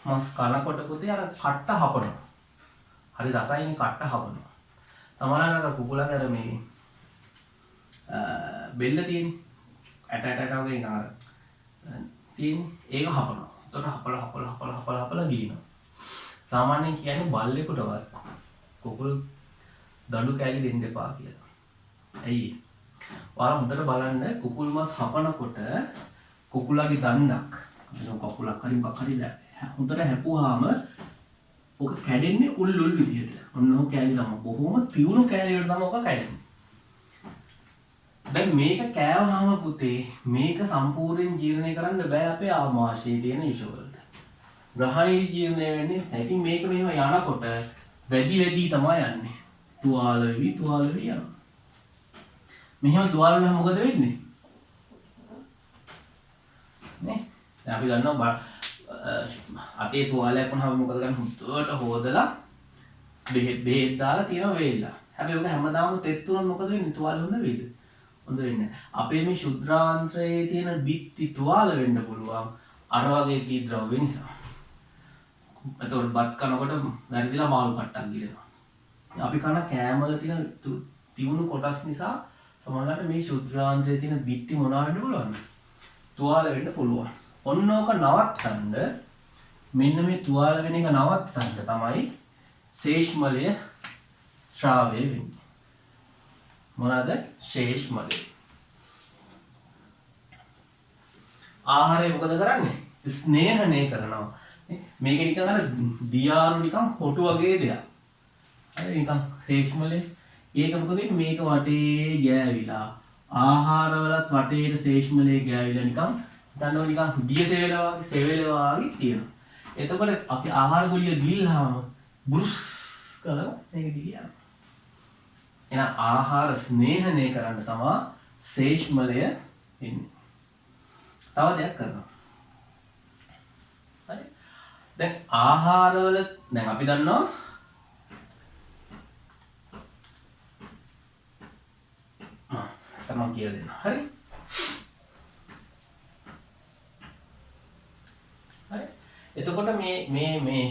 මස් කනකොට පුතේ අර කට්ට හපනවා. හරි රසයිනේ කට්ට හපනවා. සමහරවල් අර කුකුලගේ අර මේ බෙල්ල තියෙන්නේ ඇට වගේ නාර තියෙන්නේ ඒක හපනවා. එතකොට හපලා ගිනිනවා. සාමාන්‍යයෙන් කියන්නේ බල්ලෙකුටවත් කුකුල් දඩු කෑලි දෙන්න එපා කියලා. ඇයි? ඔයාලා හොඳට බලන්න කුකුල් මස් හපනකොට කුකුලගේ දණ්ඩක් කකුලක් හරි මොකක් හරි හොඳට හැපුවාම ඔක කැඩෙන්නේ උල් විදියට. ඔන්න ඔය කෑලි තමයි. බොහොම තියුණු කෑලි වලට තමයි ඔක කැඩෙන්නේ. දැන් මේක කෑවහම පුතේ මේක සම්පූර්ණයෙන් ජීර්ණය කරන්න බෑ අපේ ආමාශයේ තියෙන විෂ වලට. ග්‍රහණයේ ජීර්ණය වෙන්නේ නැහැ. ඉතින් මේක මෙහෙම යනකොට වැඩි තමයි යන්නේ. තුවාල වෙවි යනවා. මෙහෙම තුවාල වුණාම මොකද වෙන්නේ? නේ? දැන් අපි දන්නවා අතේ තුවාලයක් වුණාම මොකද කරන්නේ? හුදුවට හොදලා බෙහෙත් දාලා තියෙනවා වේලලා. හැබැයි ඔක හැමදාම තෙත් තුනක් මොකද වෙන්නේ? තුවාල හොඳ වෙයිද? හොඳ වෙන්නේ. අපේ මේ ශුද්ධාන්ත්‍රයේ තියෙන බිත්ති තුවාල වෙන්න පුළුවන් අර වගේ කී ද්‍රව්‍ය නිසා. එතකොට බත් කනකොට වැරදිලා මාළු කට්ටක් ගිරෙනවා. අපි කන කෑම වල තියෙන තියුණු කොටස් නිසා සමහරවිට මේ ශුද්ධාන්ත්‍රයේ තියෙන බිත්ති මොනවා වෙන්න පුළුවන්ද? තුවාල වෙන්න පුළුවන්. ඔන්න ඕක නවත්තන්න මෙන්න මේ තුවාල වෙන එක නවත්තන්න තමයි ශේෂ්මලය ශ්‍රාවය වෙන්නේ. මොනවාද? ශේෂ්මලය. ආහාරය මොකද කරන්නේ? ස්නේහණය කරනවා. මේක නිකන් අර දියාරු නිකන් හොටු වගේ දෙයක්. හරි නිකන් ශේෂ්මලේ. ඒක මොකද මේක වටේ ගෑවිලා ආහාරවලත් වටේට ශේෂ්මලේ ගෑවිලා නිකන් දන්නව නිකන් දිය සෙවලා වගේ තියෙනවා. එතකොට අපි ආහාර ගොලිය ගිල්ලාම බුස් කරලා මේක දිගියනවා. එහෙනම් ආහාර ස්නේහණය කරන්න තමයි ශේෂ්මලය එන්නේ. තව දෙයක් කරනවා. හරි. දැන් ආහාරවල දැන් අපි දන්නවා මම කියලා දෙන්නම්. හරි. හරි. එතකොට මේ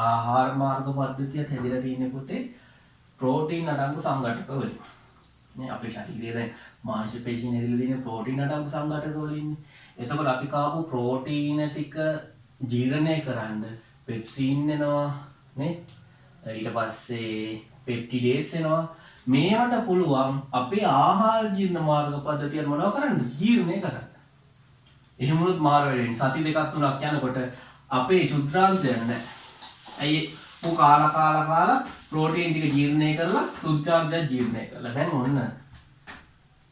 ආහාර මාර්ග පද්ධතියත් හැදිලා තියෙන්නේ පුතේ ප්‍රෝටීන් අඩංගු සංඝටක වලින්. නේ අපේ ශරීරයේ දැන් මාංශ පේශීන් හැදිලා තියෙන ප්‍රෝටීන් අඩංගු සංඝටක වලින්. එතකොට අපි කාපු ප්‍රෝටීන ටික ජීර්ණය කරන්න පෙප්සින් එනවා නේ. ඊට පස්සේ පෙප්ටිඩේස් එනවා. මේවට පුළුවන් අපේ ආහාර ජීර්ණ මාර්ග පද්ධතිය මොනව කරන්න? ජීර්ණය කරන්න. එහෙම වුණොත් මාර වෙන්නේ. සති දෙකක් තුනක් යනකොට අපේ ශුද්ධාන්තය නැහැ. ඇයි ඌ කාලා ප්‍රෝටීන් ටික ජීර්ණය කරලා ශුද්ධාන්තය ජීර්ණය කරලා. දැන් ඔන්න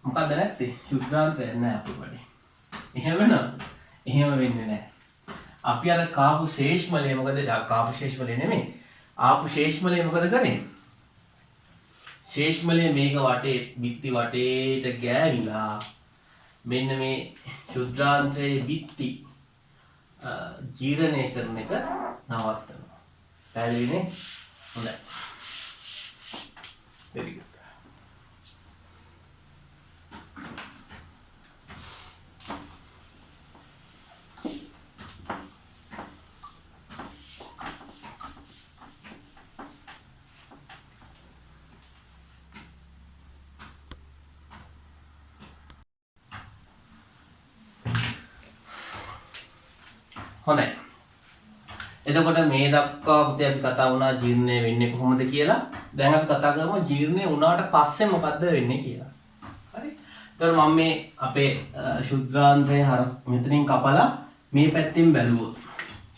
මොකද්ද නැත්තේ? ශුද්ධාන්තය නැහැ අපේ බඩේ. එහෙම වෙනවද? එහෙම වෙන්නේ නැහැ. අපි අර කාපු ශේෂ්මලේ මොකද? කාපු ශේෂ්මලේ නෙමෙයි. ආපු ශේෂ්මලේ මොකද කරන්නේ? ශේෂ්මලේ මේක වටේ බිත්ති වටේට ගෑවිලා මෙන්න මේ ශුද්ධාන්ත්‍රයේ බිත්ති ජීර්ණය කරන එක නවත්තනවා. පැහැදිලිනේ? හොඳයි. very good. හොඳයි. එතකොට මේ දක්වා පුතේ අපි කතා වුණා ජීර්ණය වෙන්නේ කොහොමද කියලා. දැන් අපි කතා කරමු ජීර්ණය වුණාට පස්සේ මොකද්ද වෙන්නේ කියලා. හරි. එතකොට මම මේ අපේ ශුද්ධාන්ත්‍රයේ හරස් මෙතනින් කපලා මේ පැත්තෙන් බැලුවොත්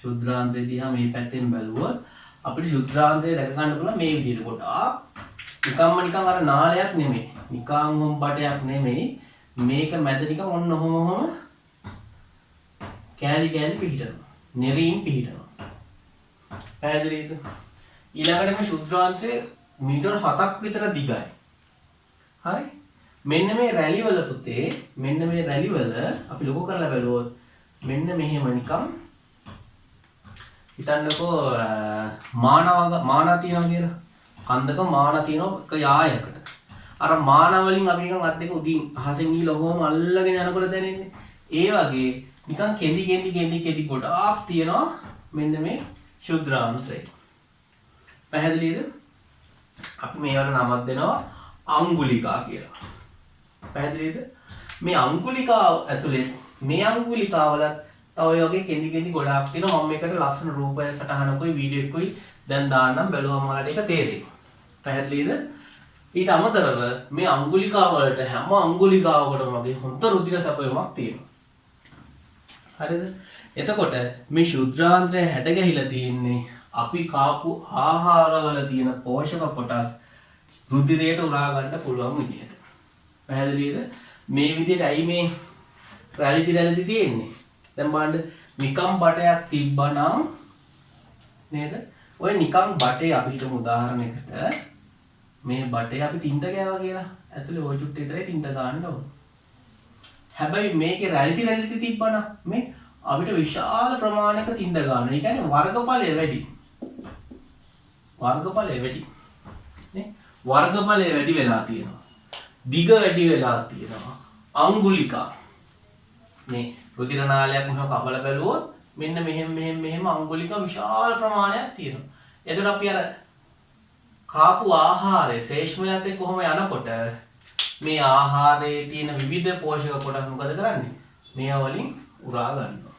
ශුද්ධාන්ත්‍රය දිහා මේ පැත්තෙන් බැලුවොත් අපිට ශුද්ධාන්ත්‍රය දැක ගන්න පුළුවන් මේ විදිහට ගොඩාක් නිකන් අර නාලයක් නෙමෙයි. නිකන් වම් බටයක් නෙමෙයි. මේක මැද නිකන් ඔන්න ඔහොම කෑලි කෑලි පිහිටනවා. නෙරීම් පිහිටනවා. පැහැදිලිද? ඊළඟට මේ ශුද්ධාන්ත්‍රය මීටර 7ක් විතර දිගයි. හරි? මෙන්න මේ රැලි වල පුතේ මෙන්න මේ රැලි වල අපි ලොකු කරලා බලුවොත් මෙන්න මෙහෙම නිකන් හිතන්නකෝ මානා තියෙනවා කියලා. කන්දක මානා තියෙනවා එක යායකට. අර මානා වලින් අපි නිකන් අත් දෙක උඩින් අහසෙන් ගිහලා ඔහොම අල්ලගෙන යනකොට දැනෙන්නේ. ඒ වගේ නිකන් කෙඳි ගොඩාක් තියෙනවා මෙන්න මේ ශුද්ධාන්ත්‍රය. පැහැදිලිද? අපි මේවට නමක් දෙනවා අංගුලිකා කියලා. පැහැදිලිද? මේ අංගුලිකාව ඇතුලේ මේ අංගුලිකාවල තව ඔය වගේ කෙඳි ගොඩාක් තියෙනවා. මම මේකට ලස්සන රූපය සටහනකුයි වීඩියෝ එකකුයි දැන් දාන්නම් බලුවම ඔයාලට ඒක තේරෙයි. පැහැදිලිද? ඊට අමතරව මේ අංගුලිකාව වලට හැම අංගුලිකාවකටම වගේ හොඳ රුධිර සැපයුමක් තියෙනවා. හරිද? එතකොට මේ ශුද්ධාන්ත්‍රය හැඩ ගැහිලා තියෙන්නේ අපි කාපු ආහාරවල තියෙන පෝෂක කොටස් රුධිරයට උරා ගන්න පුළුවන් විදිහට. පැහැදිලිද? මේ විදිහට ඇයි මේ රැලි තියෙන්නේ? දැන් බලන්න නිකම් බටයක් තිබ්බනම් නේද? ඔය නිකම් බටේ අපි හිතමු උදාහරණයකට මේ බටේ අපි තින්ත ගෑවා කියලා. ඇතුලේ ওই චුට්ට විතරයි තින්ත ගන්න ඕන. හැබැයි මේකේ රැලි තිබ්බනම් මේ අපිට විශාල ප්‍රමාණයක තින්ද ගන්න. ඒ කියන්නේ වර්ගඵලය වැඩි. නේ? වර්ගඵලය වැඩි වෙලා තියෙනවා. දිග වැඩි වෙලා තියෙනවා. අංගුලිකා. මේ රුධිර නාලයක් මෙහෙම කපලා බැලුවොත් මෙන්න මෙහෙම අංගුලිකා විශාල ප්‍රමාණයක් තියෙනවා. එතකොට අපි අර කාපු ආහාරයේ ශේෂ්මලත් එක්ක කොහොම යනකොට මේ ආහාරයේ තියෙන විවිධ පෝෂක කොටස් මොකද කරන්නේ? මේවා වලින් උරා ගන්නවා.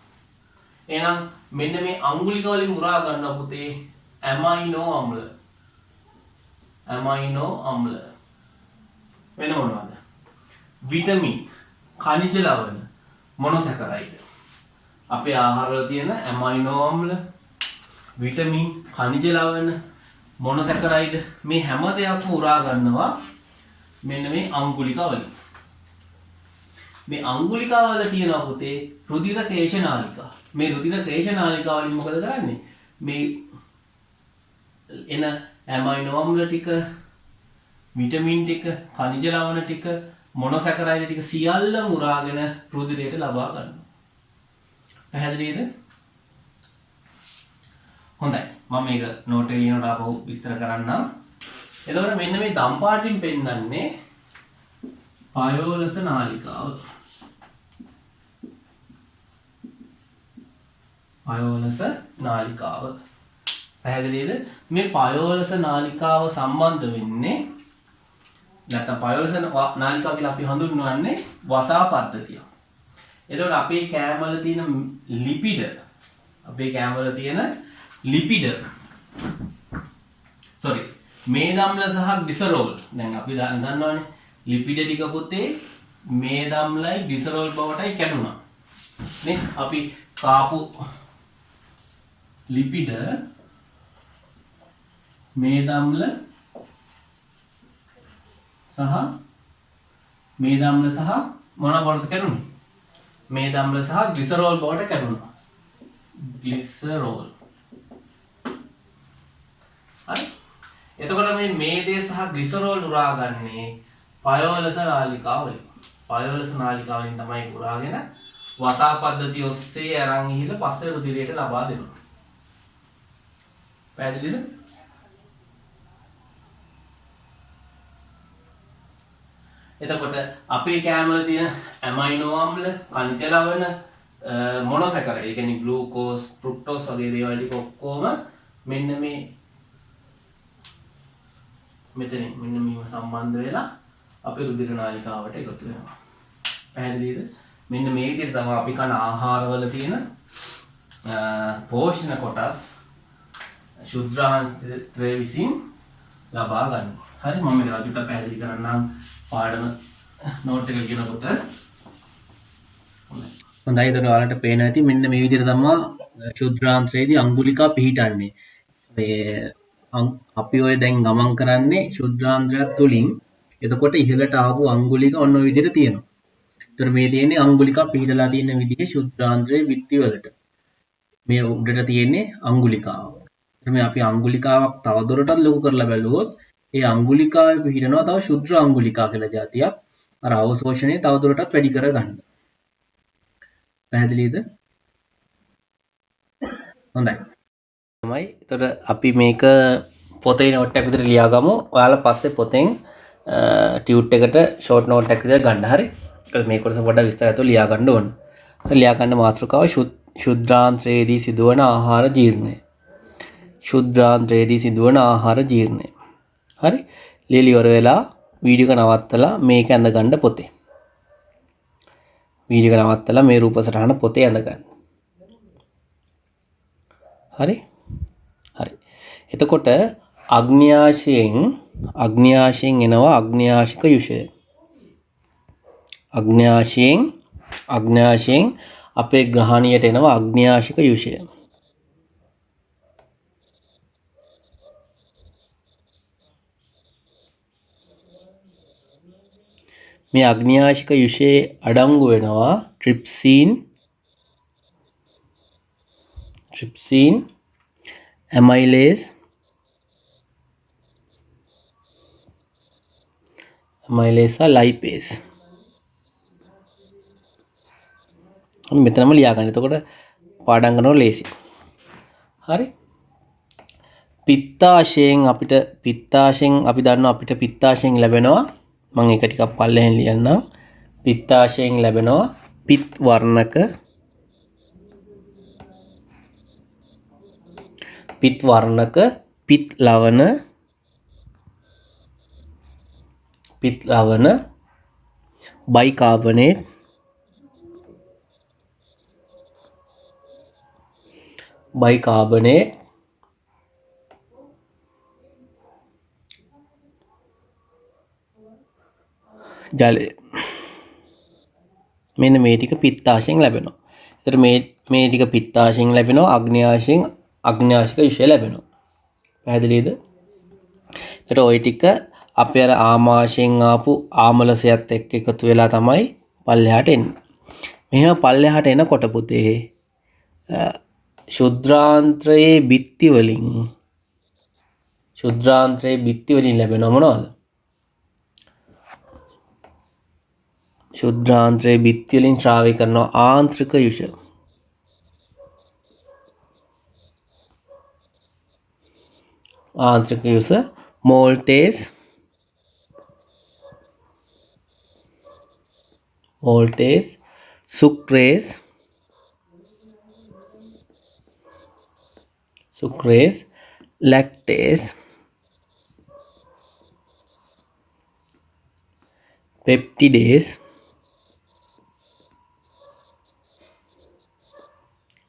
එහෙනම් මෙන්න මේ අංගුලික වලින් උරා ගන්නවා පුතේ ඇමයිනෝ අම්ල. වෙන මොනවද? විටමින්, khනිජ ලවණ, මොනොසැකරයිඩ්. අපේ ආහාරවල තියෙන ඇමයිනෝ අම්ල, විටමින්, khනිජ ලවණ, මොනොසැකරයිඩ් මේ හැම දෙයක්ම උරා ගන්නවා මෙන්න මේ අංගුලිකා වලින්. මේ අංගුලිකා වල තියෙනවා පුතේ රුධිර කේශනාලිකා. මේ රුධිර කේශනාලිකා වලින් මොකද කරන්නේ? මේ එන ඇමයිනෝ අම්ල ටික, විටමින් ටික, khනිජ ලවණ ටික, මොනොසැකරයිඩ් ටික සියල්ලම උරාගෙන රුධිරයට ලබා ගන්නවා. පැහැදිලිද? හොඳයි. මම මේක නෝට් එකේ ලියනකොට ආපහු විස්තර කරන්නම්. එතකොට මෙන්න මේ දම් පාටින් පෙන්නන්නේ පයෝලස නාලිකාව. පැහැදිලිද? මේ පයෝලස නාලිකාව සම්බන්ධ වෙන්නේ නැත්නම් පයෝලස නාලිකාව කියලා අපි හඳුන්වන්නේ වසා පද්ධතිය. එතකොට අපේ කෑමවල තියෙන ලිපිඩ මේදම්ල සහ ග්ලිසරෝල්. දැන් අපි දන්නවනේ ලිපිඩ ටික පුතේ මේදම්ලයි ග්ලිසරෝල් බවටයි කැඩුනා. නේ? අපි කාපු ලිපිඩ මේදම්ල සහ මොන බවට කැඩුනේ? මේදම්ල සහ ග්ලිසරෝල් බවට කැඩුනා. ග්ලිසරෝල්. හරි? එතකොට මේ මේදේ සහ ග්ලිසරෝල් උරාගන්නේ පයෝලස නාලිකාවලින්. පයෝලස නාලිකාවලින් තමයි උරාගෙන වසා පද්ධතිය ඔස්සේ අරන් ගිහිල්ලා පස්සේ රුධිරයට ලබා දෙනවා. පැහැදිලිද? එතකොට අපේ කෑමවල තියෙන ඇමයිනෝ අම්ල, khනිජ ලවණ, මොනොසැකරයිඩ්, ඒ කියන්නේ ග්ලූකෝස්, ෆ්‍රුක්ටෝස් වගේ දේවල් ටික ඔක්කොම මෙන්න මේව සම්බන්ධ වෙලා අපේ රුධිර නාලිකාවට එකතු වෙනවා. පැහැදිලිද? මෙන්න මේ විදිහට තමයි අපි කන ආහාරවල තියෙන පෝෂණ කොටස් ශුද්‍රාන්ත්‍රය විසින් ලබා ගන්න. හරි මම මේක රජුට පැහැදිලි කරන්නම් පාඩම නෝට් එක ලියනකොට. හොඳයි එතකොට ඔයාලට පේන ඇති මෙන්න මේ විදිහට තමයි ශුද්‍රාන්ත්‍රයේදී අංගුලිකා පිහිටන්නේ. මේ අපි ඔය දැන් ගමන් කරන්නේ ශුද්‍රාන්ත්‍රයත් තුලින්. එතකොට ඉහළට ආපු අංගුලික ඔන්න ඔය විදිහට තියෙනවා. එතකොට මේ තියෙන්නේ අංගුලිකා පිහිටලා තියෙන විදිහේ ශුද්‍රාන්ත්‍රයේ බිත්ති වලට. මේ උඩට තියෙන්නේ අංගුලිකාව. එතකොට අපි අංගුලිකාවක් තවදුරටත් ලොකු කරලා බැලුවොත් ඒ අංගුලිකාවේ පිහිටනවා තව ශුද්‍ර අංගුලිකා කියලා જાතියක්. අර අවශෝෂණය තවදුරටත් වැඩි කරගන්න. පැහැදිලිද? හොඳයි. තමයි. එතකොට අපි මේක පොතේ නෝට් එකක් විතර ලියාගමු. ඔයාලා පස්සේ පොතෙන් ටියුට් එකට ෂෝට් නෝට් එකක් විතර ගන්න. හරි. ඒක මේ කොටස පොඩ්ඩක් විස්තරයත් ලියා ගන්න ඕන. ලියා ගන්න මාතෘකාව ශුද්‍රාන්ත්‍රයේදී සිදුවන ආහාර ජීර්ණය. ශුද්‍රාන්ත්‍රයේදී සිදුවන ආහාර ජීර්ණය. හරි. ලියලි ඉවර වෙලා වීඩියෝ එක නවත්තලා මේක ඇඳ ගන්න පොතේ. වීඩියෝ එක නවත්තලා මේ රූප සටහන පොතේ ඇඳ ගන්න. හරි. හරි. එතකොට අග්න්‍යාශයෙන් එනවා අග්න්‍යාශික යුෂය. අග්න්‍යාශයෙන් අපේ ග්‍රහණියට එනවා අග්න්‍යාශික යුෂය. මේ අග්න්‍යාශික යුෂයේ අඩංගු වෙනවා ට්‍රිප්සින් ඇමයිලේස් ලයිපේස්. මෙතනම ලියා ගන්න. එතකොට පාඩම් කරනකොට ලේසි. හරි. පිත්තාශයෙන් අපි දන්නවා අපිට පිත්තාශයෙන් ලැබෙනවා. මම ඒක ටිකක් පල්ලෙහෙන් ලියන්නම්. පිත්තාශයෙන් ලැබෙනවා පිත් වර්ණක පිත් ලවණ බයිකාබනේට් ජලය. මෙන්න මේ ටික පිත්තාශයෙන් ලැබෙනවා. ඒතර මේ ටික පිත්තාශයෙන් ලැබෙනවා අග්න්‍යාශික යුෂය ලැබෙනවා. පැහැදිලිද? ඒතර ওই ටික අපේ අර ආමාශයෙන් ආපු ආමලසයත් එක්ක එකතු වෙලා තමයි පල්ලෙහාට එන්නේ. මෙහෙම පල්ලෙහාට එනකොට පුතේ ශුද්‍රාන්ත්‍රයේ බිත්ති වලින් ලැබෙනව මොනවද? ශුද්‍රාන්ත්‍රයේ බිත්ති වලින් ශ්‍රාවය කරනවා ආන්ත්‍රික යුෂ. මෝල්ටේස් සුක්‍රේස් ලැක්ටේස් පෙප්ටිඩේස්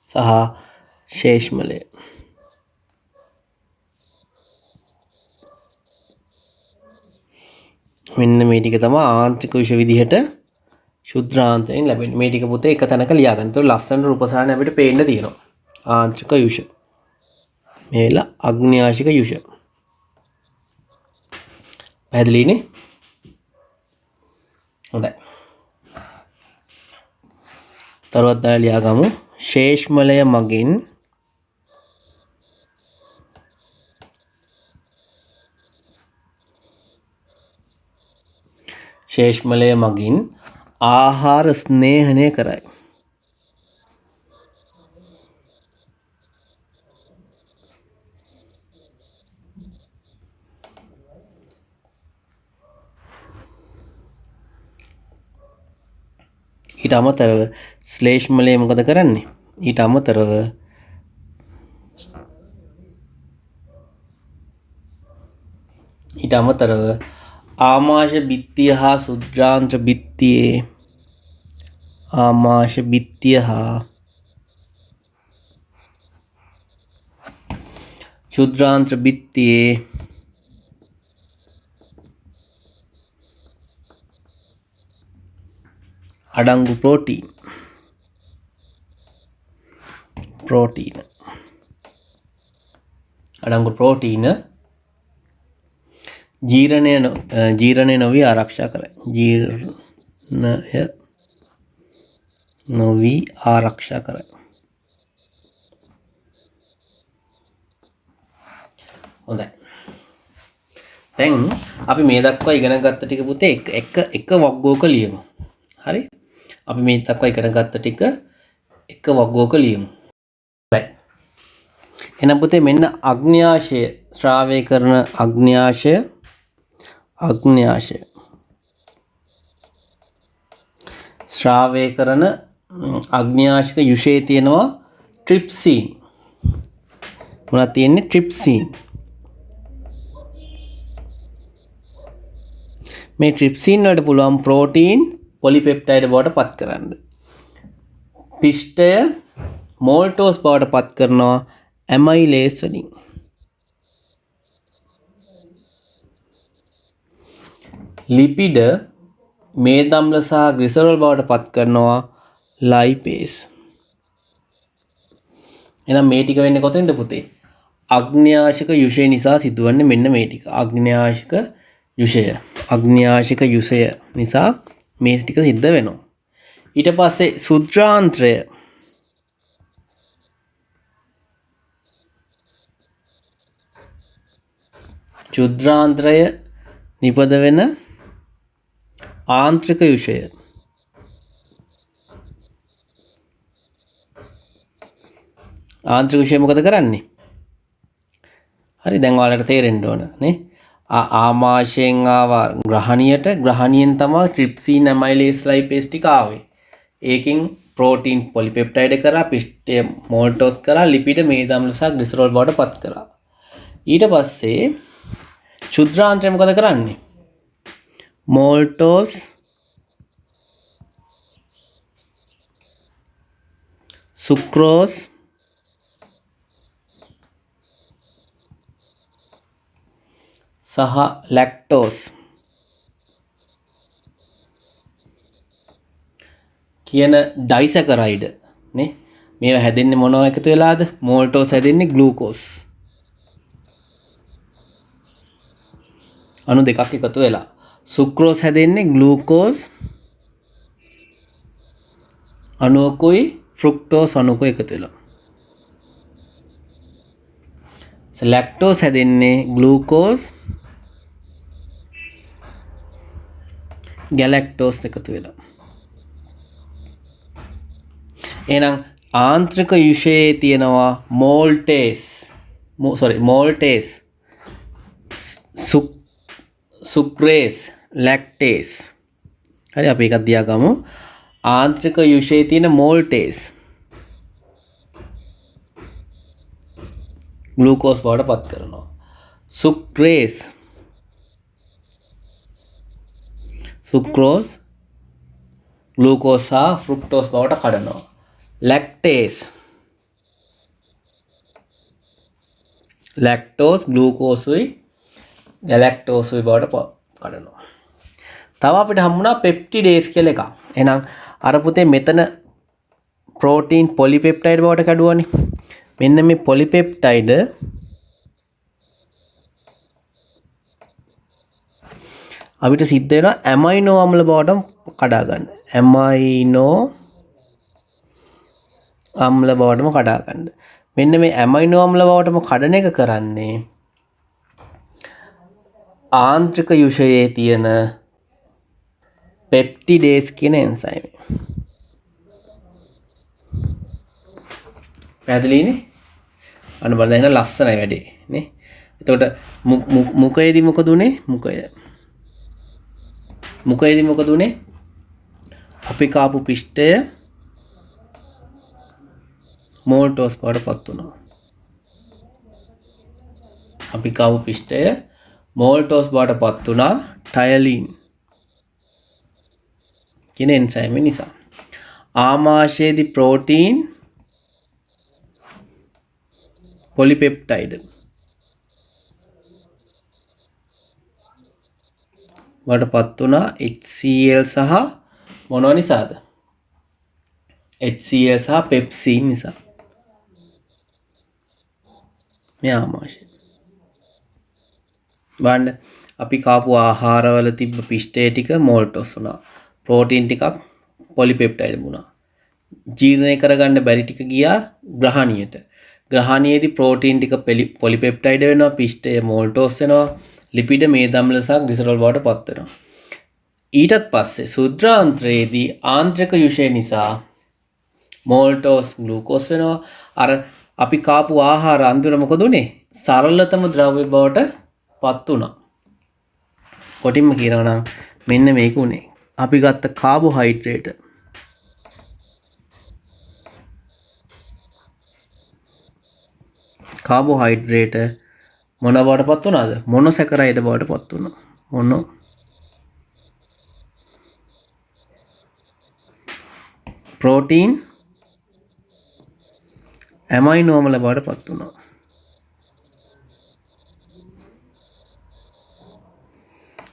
සහ ශේෂ්මලය. මෙන්න මේ ටික තමයි ආන්ත්‍රික විෂ විදිහට ශුද්‍රාන්තයෙන් ලැබෙන්නේ. මේ ටික පුතේ එක තැනක ලියා ගන්න. ඒතකොට ලස්සන රූපසාරණ අපිට පේන්න තියෙනවා. ආන්ත්‍රික යුෂ. මේලා අග්න්‍යාශික යුෂ. පැහැදිලිනේ? හොඳයි. තවත් දාලා ලියා ගමු. ශේෂ්මලය මගින් ආහාර ස්නේහනය කරයි. ඊට අමතරව ශ්ලේෂ්මලය මොකද කරන්නේ? ඊට අමතරව ආමාශ බිත්තිය හා ශුද්‍රාන්ත්‍ර බිත්තියේ ක්ෂුද්‍රාන්ත්‍ර බිත්තියේ අඩංගු අඩංගු ප්‍රෝටීන ජීර්ණය නොවී ආරක්ෂා කරයි. ජීර්ණය නොවී ආරක්ෂා කරයි. හොඳයි. දැන් අපි මේ දක්වා ඉගෙන ගත්ත ටික පුතේ එක වග්ගෝක ලියමු. හරි? අපි මේ දක්වා ඉගෙන ගත්ත ටික එක වග්ගෝක ලියමු. හරි. එහෙනම් පුතේ මෙන්න අග්න්‍යාශය ශ්‍රාවය කරන අග්න්‍යාශය ශ්‍රාවය කරන අග්න්‍යාශික යුෂයේ තියෙනවා ට්‍රිප්සින්. මොනවද තියෙන්නේ? ට්‍රිප්සින්. මේ ට්‍රිප්සින් වලට පුළුවන් ප්‍රෝටීන් පොලිපෙප්ටයිඩ් බවට පත් කරන්න. පිෂ්ඨය මෝල්ටෝස් බවට පත් කරනවා ඇමයිලේස් වලින්. ලිපිඩ මේදම්ල සහ ග්ලිසරෝල් බවට පත් කරනවා ලයිපේස්. එහෙනම් මේ ටික වෙන්නේ කොතෙන්ද පුතේ? අග්න්‍යාශික යුෂය නිසා සිදුවන්නේ මෙන්න මේ ටික. අග්න්‍යාශික යුෂය නිසා මේ ටික සිද්ධ වෙනවා. ඊට පස්සේ ක්ෂුද්‍රාන්ත්‍රය නිපද වෙන ආන්ත්‍රික යුෂය. ආන්ත්‍රික යුෂය මොකද කරන්නේ? හරි, දැන් ඔයාලට තේරෙන්න ඕන නේ. ආමාශයෙන් ආව ග්‍රහණියෙන් තමයි ට්‍රිප්සින් ඇමයිලේස් ලයිපේස් ටික ආවේ. ඒකින් ප්‍රෝටීන් පොලිපෙප්ටයිඩ් කරා, පිෂ්ඨය මෝල්ටෝස් කරා, ලිපිඩ මේදම්ල සහ ග්ලිසරෝල් බවට පත් කරා. ඊට පස්සේ ක්ෂුද්‍රාන්ත්‍රය මොකද කරන්නේ? මෝල්ටෝස් සුක්‍රෝස් සහ ලැක්ටෝස් කියන ඩයිසැකරයිඩ් නේ. මේවා හැදෙන්නේ මොනවා එකතු වෙලාද? මෝල්ටෝස් හැදෙන්නේ ග්ලූකෝස් අණු දෙකක් එකතු වෙලා. සුක්‍රෝස් හැදෙන්නේ ග්ලූකෝස් අණුවකුයි ෆ්‍රුක්ටෝස් අණුවකුයි එකතු වෙලා. ලැක්ටෝස් හැදෙන්නේ ග්ලූකෝස් ගැලැක්ටෝස් එකතු වෙලා. එහෙනම් ආන්ත්‍රික යුෂයේ තියෙනවා මෝල්ටේස් සුක්‍රේස් ලැක්ටේස්. හරි, අපි එකක් දිහා ගමු. ආන්ත්‍රික යුෂයේ තියෙන මෝල්ටේස් ග්ලූකෝස් බවට පත් කරනවා. සුක්‍රෝස් ග්ලූකෝස් සහ ෆ්‍රුක්ටෝස් බවට කඩනවා. ලැක්ටෝස් ග්ලූකෝසුයි ගැලැක්ටෝසුයි බවට කඩනවා. තව අපිට හම්බුණා පෙප්ටිඩේස් කියලා එකක්. එහෙනම් අර පුතේ මෙතන ප්‍රෝටීන් පොලිපෙප්ටයිඩ් බවට කඩුවානේ. මෙන්න මේ පොලිපෙප්ටයිඩ් අපිට සිද්ධ වෙනවා ඇමයිනෝ අම්ල බවට කඩා ගන්න. ඇමයිනෝ අම්ල බවටම කඩා ගන්න. මෙන්න මේ ඇමයිනෝ අම්ල බවටම කඩන එක කරන්නේ ආන්ත්‍රික යුෂයේ තියෙන පෙප්ටිඩේස් කියන එන්සයිම. පැහැදිලිනේ? අන්න බලන්න එහෙනම් ලස්සනයි වැඩේ නේ. එතකොට මුඛයේදී මොකද උනේ? මුඛයේදී මොකද උනේ? අපි කාපු පිෂ්ඨය මෝල්ටෝස් බවට පත් වුණා. අපි කාපු පිෂ්ඨය මෝල්ටෝස් බවට පත් වුණා ටයලින් කියන එන්සයිම නිසා. ආමාශයේදී ප්‍රෝටීන් පොලිපෙප්ටයිඩ් වඩපත් වුණා HCl සහ මොනවා නිසාද? HCl සහ පෙප්සින් නිසා. මේ ආමාශය. බලන්න අපි කාපු ආහාරවල තිබ්බ පිෂ්ඨය ටික මෝල්ටොස් වුණා. ප්‍රෝටීන් ටිකක් පොලිපෙප්ටයිඩ් වුණා. ජීර්ණය කරගන්න බැරි ටික ගියා ග්‍රහණියට. ග්‍රහණියේදී ප්‍රෝටීන් ටික පොලිපෙප්ටයිඩ් වෙනවා, පිෂ්ඨය මෝල්ටොස් වෙනවා, ලිපිඩ මේදම්ල සහ ග්ලිසරෝල් බවට පත් වෙනවා. ඊටත් පස්සේ සුද්ධාන්ත්‍රයේදී ආන්ත්‍රික යුෂය නිසා මෝල්ටොස් ග්ලූකෝස් වෙනවා. අර අපි කාපු ආහාර අන්තිමට මොකද උනේ? සරලතම ද්‍රව්‍ය බවට පත් වුණා. කොටින්ම කියනවා නම් මෙන්න මේක උනේ. අපි ගත්ත කාබෝහයිඩ්‍රේට් මොන බවට පත් වුණාද? මොනොසැකරයිඩ් බවට පත් වුණා. ප්‍රෝටීන් ඇමයිනෝ අම්ල බවට පත් වුණා.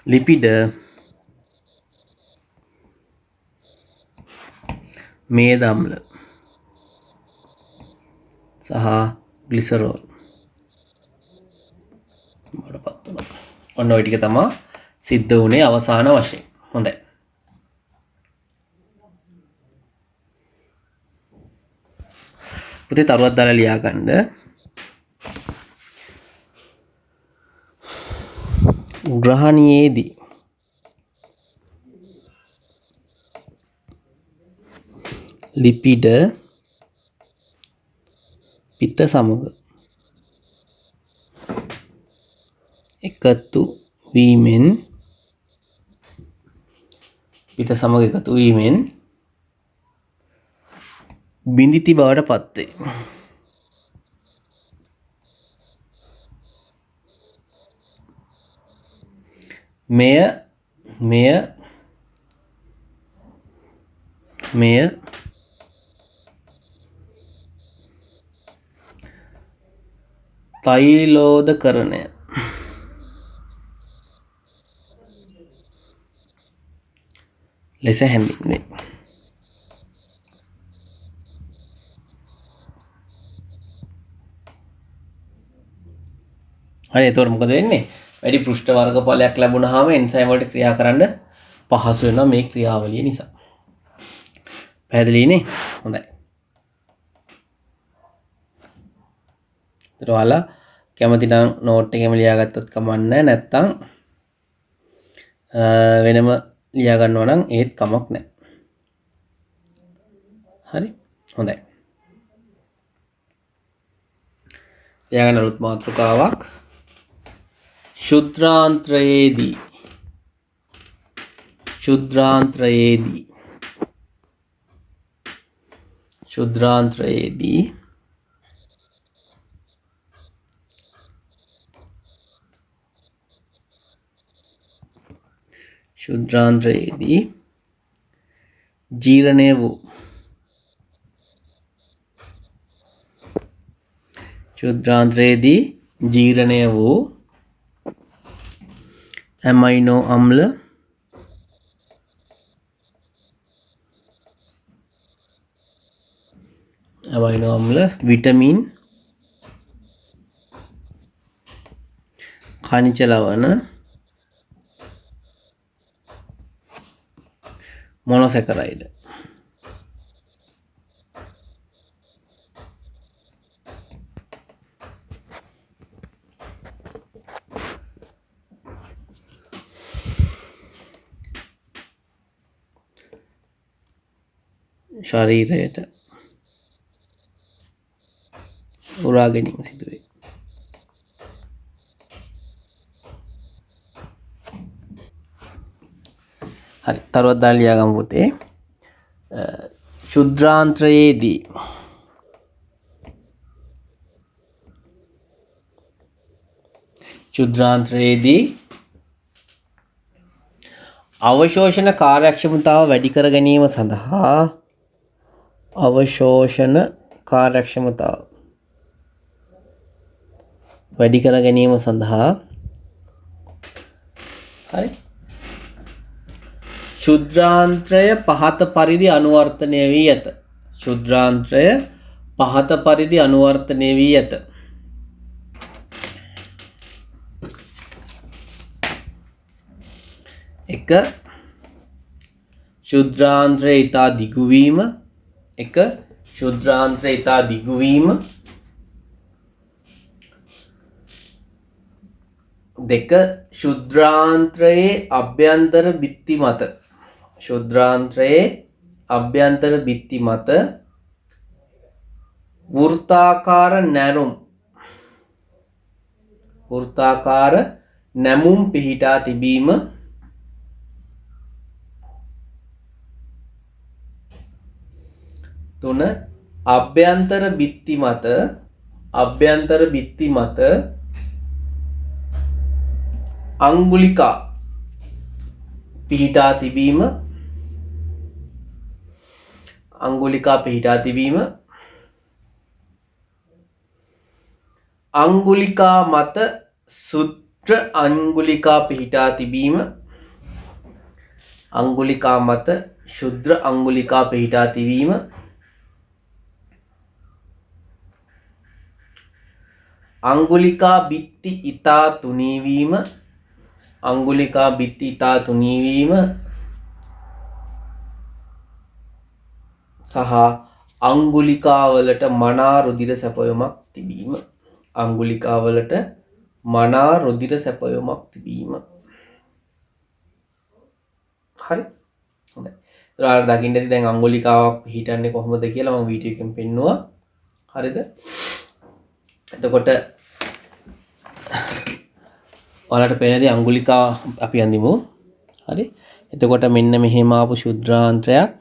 ලිපිඩ මේද අම්ල සහ ග්ලිසරෝල් බවට පත් වුණා. ඔන්න ඔය ටික තමයි සිද්ධ වුණේ අවසාන වශයෙන්. හොඳයි. පුතේ තරුවක් දාලා ලියා ගන්න. ග්‍රහණියේදී ලිපිඩ පිත්ත සමග එකතු වීමෙන් බිඳිති බවට පත්වේ. මෙය තෛලෝදකරණය ලෙස හැඳින්වේ. හරි, එතකොට මොකද වෙන්නේ? වැඩි පෘෂ්ඨ වර්ගඵලයක් ලැබුණාම එන්සයිම් වලට ක්‍රියා කරන්න පහසු වෙනවා මේ ක්‍රියාවලිය නිසා. පැහැදිලිනේ? හොඳයි. ඊට ඔයාලා කැමති නම් නෝට් එකේම ලියාගත්තත් කමක් නැහැ. නැත්තම් වෙනම ලියා ගන්නවා නම් ඒත් කමක් නැහැ. හරි? හොඳයි. ලියා ගන්න අලුත් මාතෘකාවක්. ශුද්ධාන්ත්‍රයේදී ජීර්ණය වූ ඇමයිනෝ අම්ල විටමින් khනිජ ලවණ මොනොසැකරයිඩ් ශරීරයට උරා ගැනීම සිදුවේ. හරි, තරුවක් දාලා ලියා ගමු පුතේ. ශුද්ධාන්ත්‍රයේදී අවශෝෂණ කාර්යක්ෂමතාව වැඩි කර ගැනීම සඳහා හරි ශුද්‍රාන්ත්‍රය පහත පරිදි අනුවර්තනය වී ඇත. ශුද්‍රාන්ත්‍රය පහත පරිදි අනුවර්තනය වී ඇත. එක ශුද්‍රාන්ත්‍රය ඉතා දිගුවීම. එක ශුද්‍රාන්ත්‍රය ඉතා දිගුවීම. දෙක ශුද්‍රාන්ත්‍රයේ අභ්‍යන්තර බිත්ති මත. ශුද්‍රාන්ත්‍රයේ අභ්‍යන්තර බිත්ති මත වෘත්තාකාර නැමුම් පිහිටා තිබීම. තුන අභ්‍යන්තර බිත්ති මත අංගුලිකා පිහිටා තිබීම. අංගුලිකා මත සුත්‍ර අංගුලිකා පිහිටා තිබීම. අංගුලිකා මත ශුද්‍ර අංගුලිකා පිහිටා තිබීම. අංගුලිකා බිත්ති ඉතා තුනී වීම. අංගුලිකා බිත්ති ඉතා තුනී වීම සහ අංගුලිකාවලට මනා රුධිර සැපයුමක් තිබීම. අංගුලිකාවලට මනා රුධිර සැපයුමක් තිබීම. හරි. හොඳයි. ඔයාලා දකින්න ඇති දැන් අංගුලිකාවක් පිහිටන්නේ කොහොමද කියලා මම වීඩියෝ එකෙන් පෙන්නුවා. හරිද? එතකොට ඔයාලට පේනදී අංගුලිකා අපි අඳිමු. හරි. එතකොට මෙන්න මෙහෙම ආපු ශුද්‍රාන්ත්‍රයක්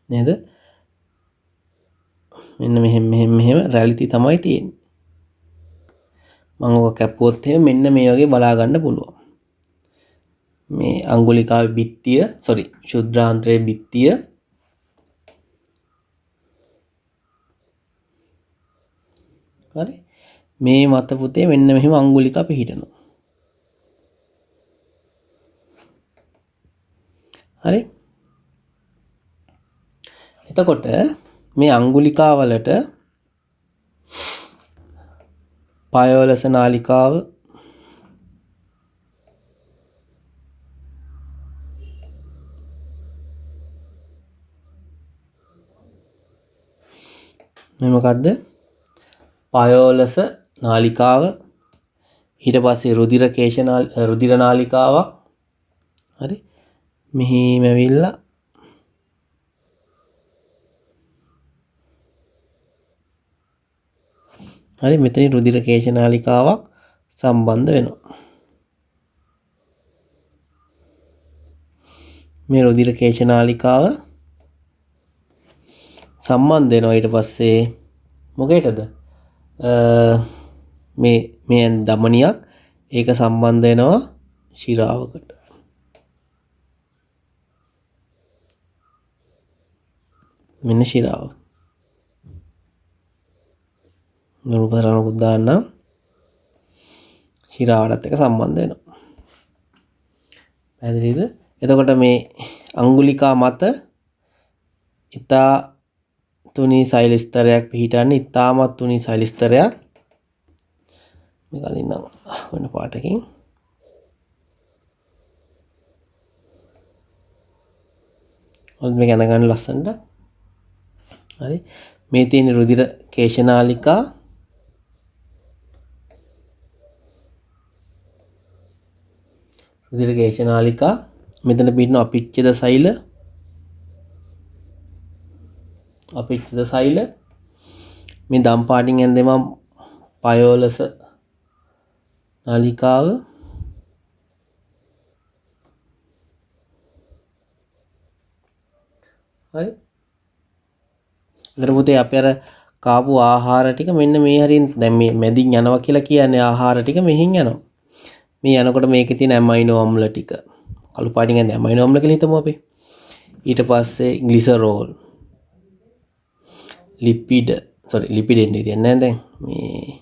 නේද? මෙන්න මෙහෙම රැලිති තමයි තියෙන්නේ. මම ඔක කැපුවොත් එහෙම මෙන්න මේ වගේ බලා ගන්න පුළුවන්. මේ අංගුලිකාවේ බිත්තිය ශුද්‍රාන්ත්‍රයේ බිත්තිය හරි. මේ මත පුතේ මෙන්න මෙහෙම අංගුලිකා පිහිටනවා. හරි. එතකොට මේ අංගුලිකාවලට පයවලස නාලිකාව මේ මොකද්ද? පයවලස නාලිකාව. ඊට පස්සේ රුධිර නාලිකාවක්. හරි. මෙහිම ඇවිල්ලා හරි මෙතන රුධිර කේශ නාලිකාවක් සම්බන්ධ වෙනවා. මේ රුධිර කේශ නාලිකාව සම්බන්ධ වෙනවා ඊට පස්සේ මොකේටද? මේ දමනියක් ඒක සම්බන්ධ වෙනවා ශිරාවකට. මෙන්න ශිරාව. නුරුපරණකුත් දාන්න ශිරාවටත් එක සම්බන්ධ වෙනවා. පැහැදිලිද? එතකොට මේ අංගුලිකා මත ඉතා තුනී සෛල ස්තරයක් පිහිටන්නේ. ඉතාමත් තුනී සෛල ස්තරයක්. මේක අදින්නම් වෙන පාටකින්. ඔත් මේක අඳගන්න ලස්සනට. හරි. මේ තියෙන රුධිර කේශනාලිකා. රුධිර කේශනාලිකා. මෙතන පිටින අපිච්ඡද සෛල. මේ දම් පාටින් ඇන්දෙම පයෝලස නාලිකාව. හරි. ඊට පුතේ අපි අර කාපු ආහාර ටික මෙන්න මේ හරින් දැන් මේ මැදින් යනවා කියලා කියන්නේ ආහාර ටික මෙහින් යනවා. මේ යනකොට මේකේ තියෙන ඇමයිනෝ අම්ල ටික කළු පාටින් ඇඳ ඇමයිනෝ අම්ල කියලා හිතමු අපි. ඊට පස්සේ ග්ලිසරෝල් ලිපිඩ එන්නේ තියන්නේ නැහැ දැන් මේ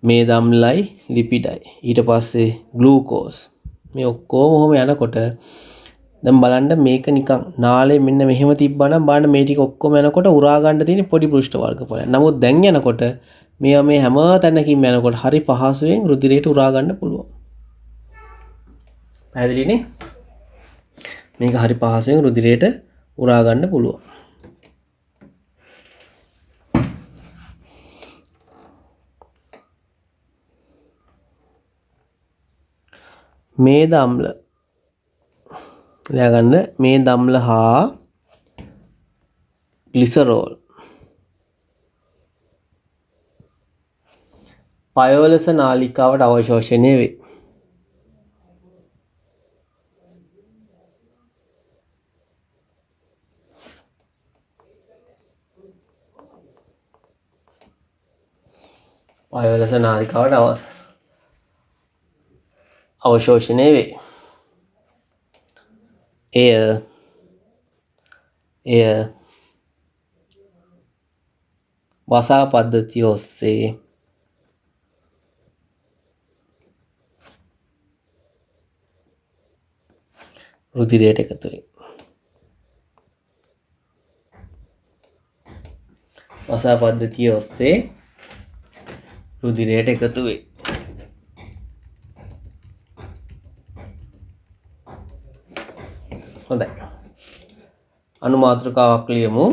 මේද අම්ලයි ලිපිඩයි ඊට පස්සේ ග්ලූකෝස් මේ ඔක්කොම ඔහොම යනකොට දැන් බලන්න මේක නිකන් නාලේ මෙන්න මෙහෙම තිබ්බනම් බලන්න මේ ටික ඔක්කොම යනකොට උරා ගන්න තියෙන පොඩි පෘෂ්ඨ වර්ගඵලයක්. නමුත් දැන් යනකොට මේවා මේ හැම තැනකින්ම යනකොට හරි පහසුවෙන් රුධිරයට උරා ගන්න පුළුවන්. පැහැදිලිනේ? මේක හරි පහසුවෙන් රුධිරයට උරා ගන්න පුළුවන්. මේද අම්ල ලියාගන්න මේද අම්ල හා ග්ලිසරෝල් පයෝලස නාලිකාවට අවශෝෂණය වේ. පයෝලස නාලිකාවට අවශෝෂණය වේ. එය වසා පද්ධතිය ඔස්සේ රුධිරයට එකතු වේ. වසා පද්ධතිය ඔස්සේ රුධිරයට එකතු වේ. හොඳයි. අනුමාත්‍රකාවක් ලියමු.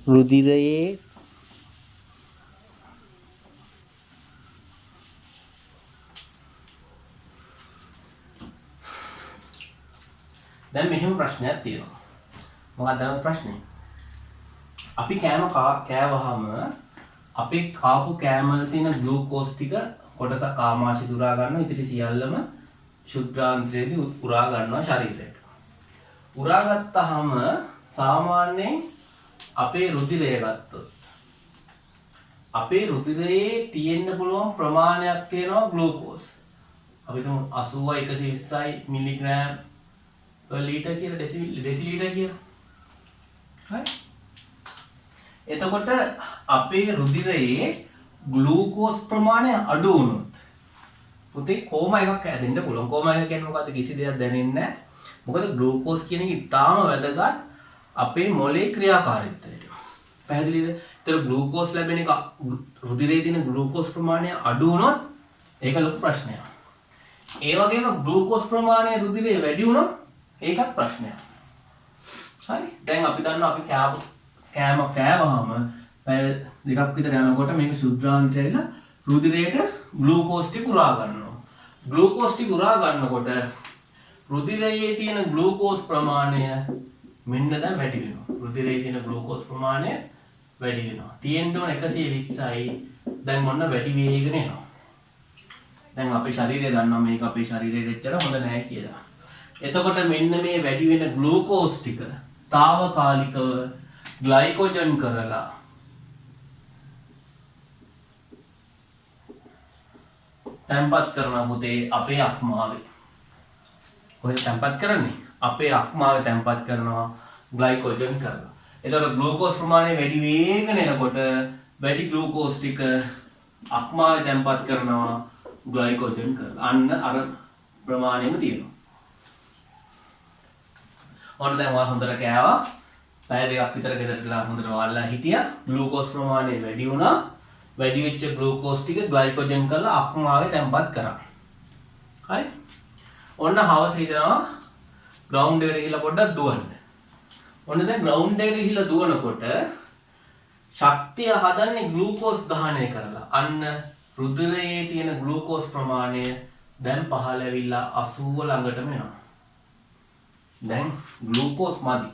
රුධිරයේ දැන් මෙහෙම ප්‍රශ්නයක් තියෙනවා. මොකක්ද දැන් ප්‍රශ්නේ? අපි කෑම කෑවහම අපි කාපු කෑම වල තියෙන ග්ලූකෝස් ටික කොටසක් ආමාශය දුරා ගන්නවා. ඉතින් සියල්ලම ශුද්ධාන්තරයේදී උරා ගන්නවා ශරීරයට. උරා ගත්තාම සාමාන්‍යයෙන් අපේ රුධිරය ගත්තොත් අපේ රුධිරයේ තියෙන්න පුළුවන් ප්‍රමාණයක් තියෙනවා ග්ලූකෝස්. අපි තුමු 80යි 120යි මිලිග්‍රෑම් per liter කියලා ඩෙසිලීටර් කියලා. හරි. එතකොට අපේ රුධිරයේ ග්ලූකෝස් ප්‍රමාණය අඩු වුණොත් පුතේ කෝමා එකක් හැදෙන්න පුළුවන්. කෝමා එක කියන්නේ මොකද්ද? කිසි දෙයක් දැනෙන්නේ නැහැ. මොකද ග්ලූකෝස් කියන එක ඉතාම වැදගත් අපේ මොලේ ක්‍රියාකාරීත්වයට. පැහැදිලිද? ඒතර ග්ලූකෝස් ලැබෙන එක රුධිරයේ තියෙන ග්ලූකෝස් ප්‍රමාණය අඩු වුණොත් ඒක ලොකු ප්‍රශ්නයක්. ඒ වගේම ග්ලූකෝස් ප්‍රමාණය රුධිරයේ වැඩි වුණොත් ඒකත් ප්‍රශ්නයක්. හරි. දැන් අපි දන්නවා අපි කෑම කෑවහම පැය දෙකක් විතර යනකොට මේක ශුද්ධාන්තය ඇවිල්ලා රුධිරයට ග්ලූකෝස් ටික උරා ගන්නවා. ග්ලූකෝස් ටික උරා ගන්නකොට රුධිරයේ තියෙන ග්ලූකෝස් ප්‍රමාණය මෙන්න දැන් වැඩි වෙනවා. රුධිරයේ තියෙන ග්ලූකෝස් ප්‍රමාණය වැඩි වෙනවා. තියෙන්න ඕන 120යි. දැන් මොන්න වැඩි වේගන එනවා. දැන් අපේ ශරීරය දන්නවා මේක අපේ ශරීරයට එච්චර හොඳ නැහැ කියලා. එතකොට මෙන්න මේ වැඩි වෙන ග්ලූකෝස් ටික తాවකාලිකව ග්ලයිකෝජන් කරලා තැන්පත් කරනවා පුතේ අපේ අක්මාවේ. කොහෙද තැන්පත් කරන්නේ? අපේ අක්මාවේ තැන්පත් කරනවා ග්ලයිකෝජන් කරලා. එතකොට ග්ලූකෝස් ප්‍රමාණය වැඩි වේගන එනකොට වැඩි ග්ලූකෝස් ටික අක්මාවේ තැන්පත් කරනවා ග්ලයිකෝජන් කරලා. අන්න අර ප්‍රමාණයම තියෙනවා. ඔන්න දැන් ඔයා හොඳට කෑවා. පැය දෙකක් විතර ගෙදරටලා හොඳට වාඩිලා හිටියා. ග්ලූකෝස් ප්‍රමාණය වැඩි වුණා. වැඩි වෙච්ච ග්ලූකෝස් ටික ග්ලයිකෝජන් කරලා අක්මාවේ තැන්පත් කරා. හරි. ඔන්න හවස හිටනවා ග්‍රවුන්ඩ් එකට ගිහිල්ලා පොඩ්ඩක් දුවන්න. ඔන්න දැන් ග්‍රවුන්ඩ් එකට ගිහිල්ලා දුවනකොට ශක්තිය හදන්නේ ග්ලූකෝස් දහනය කරලා. අන්න රුධිරයේ තියෙන ග්ලූකෝස් ප්‍රමාණය දැන් පහළ ඇවිල්ලා 80 ළඟටම එනවා. දැන් ග්ලූකෝස් මදි.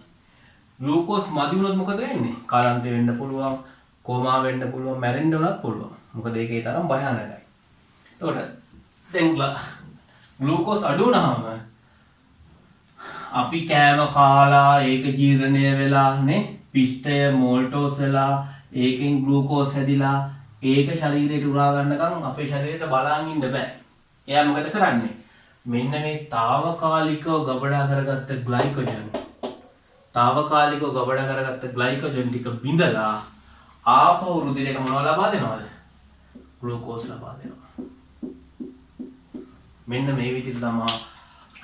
ග්ලූකෝස් මදි වුණොත් මොකද වෙන්නේ? කාලාන්තය වෙන්න පුළුවන්, කෝමා වෙන්න පුළුවන්, මැරෙන්න උනත් පුළුවන්. මොකද ඒකේ තරම් භයානකයි. එතකොට දැන් ග්ලූකෝස් අඩු වුණාම අපි කෑම කාලා ඒක ජීර්ණය වෙලා නේ පිෂ්ඨය මෝල්ටෝස් වෙලා ඒකෙන් ග්ලූකෝස් හැදිලා ඒක ශරීරයට උරා ගන්නකම් අපේ ශරීරයට බලන් ඉන්න බෑ. එයා මොකද කරන්නේ? මෙන්න මේ తాවකාලිකව ගබඩා කරගත්ත ග්ලයිකෝජන් ටික බිඳලා ආපහු රුධිරයට මොනවද ලබා දෙනවද? ග්ලූකෝස් ලබා දෙනවා. මෙන්න මේ විදිහට තමයි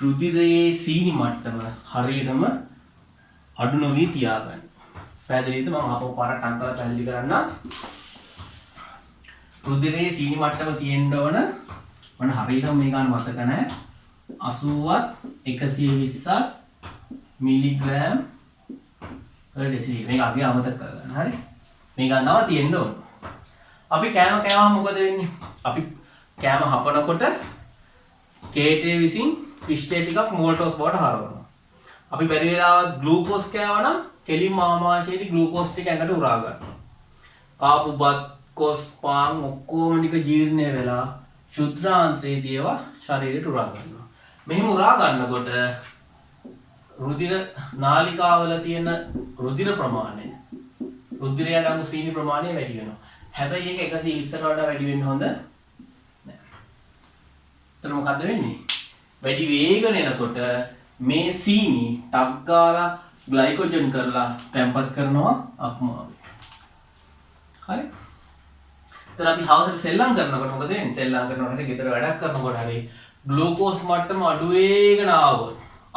රුධිරයේ සීනි මට්ටම හරියටම අඩු නොවී තියාගන්න. පැහැදිලිද? මම ආපහු පාරක් අංකලා පැහැදිලි කරන්නම්. රුධිරයේ සීනි මට්ටම තියෙන්න ඕන මම හරියටම මේ ගන්න මතක නැහැ. 80ත් 120ත් මිලිග්‍රෑම් per deciliter. මේක අපි අමතක කරගන්න. හරි? මේ ගන්නව තියෙන්න ඕන. අපි කෑම කෑවම මොකද වෙන්නේ? අපි කෑම හපනකොට කේටේ විසින් පිෂ්ඨය ටිකක් මෝල්ටෝස් බවට හරවනවා. අපි බැරි වෙලාවත් ග්ලූකෝස් කෑවා නම් කෙලින්ම ආමාශයේදී ග්ලූකෝස් ටික ඇඟට උරා ගන්නවා. කාපු බත් කොස් පාන් ඔක්කොම ටික ජීර්ණය වෙලා ශුද්ධාන්ත්‍රයේදී ඒවා ශරීරයට උරා ගන්නවා. මෙහෙම උරා ගන්නකොට රුධිර නාලිකාවල තියෙන රුධිර ප්‍රමාණය රුධිරයට අනුව සීනි ප්‍රමාණය වැඩි වෙනවා. හැබැයි ඒක 120ට වඩා වැඩි වෙන්න හොඳ නැහැ. එතන මොකද්ද වෙන්නේ? වැඩි වේගන එනකොට මේ සීනි ටක් ගාලා ග්ලයිකෝජන් කරලා තැම්පත් කරනවා අක්මාවේ. හරි? එතන අපි හවසට සෙල්ලම් කරනකොට මොකද වෙන්නේ? සෙල්ලම් කරනකොට ගෙදර වැඩක් කරනකොට හරි ග්ලූකෝස් මට්ටම අඩු වෙගෙන ආවොත්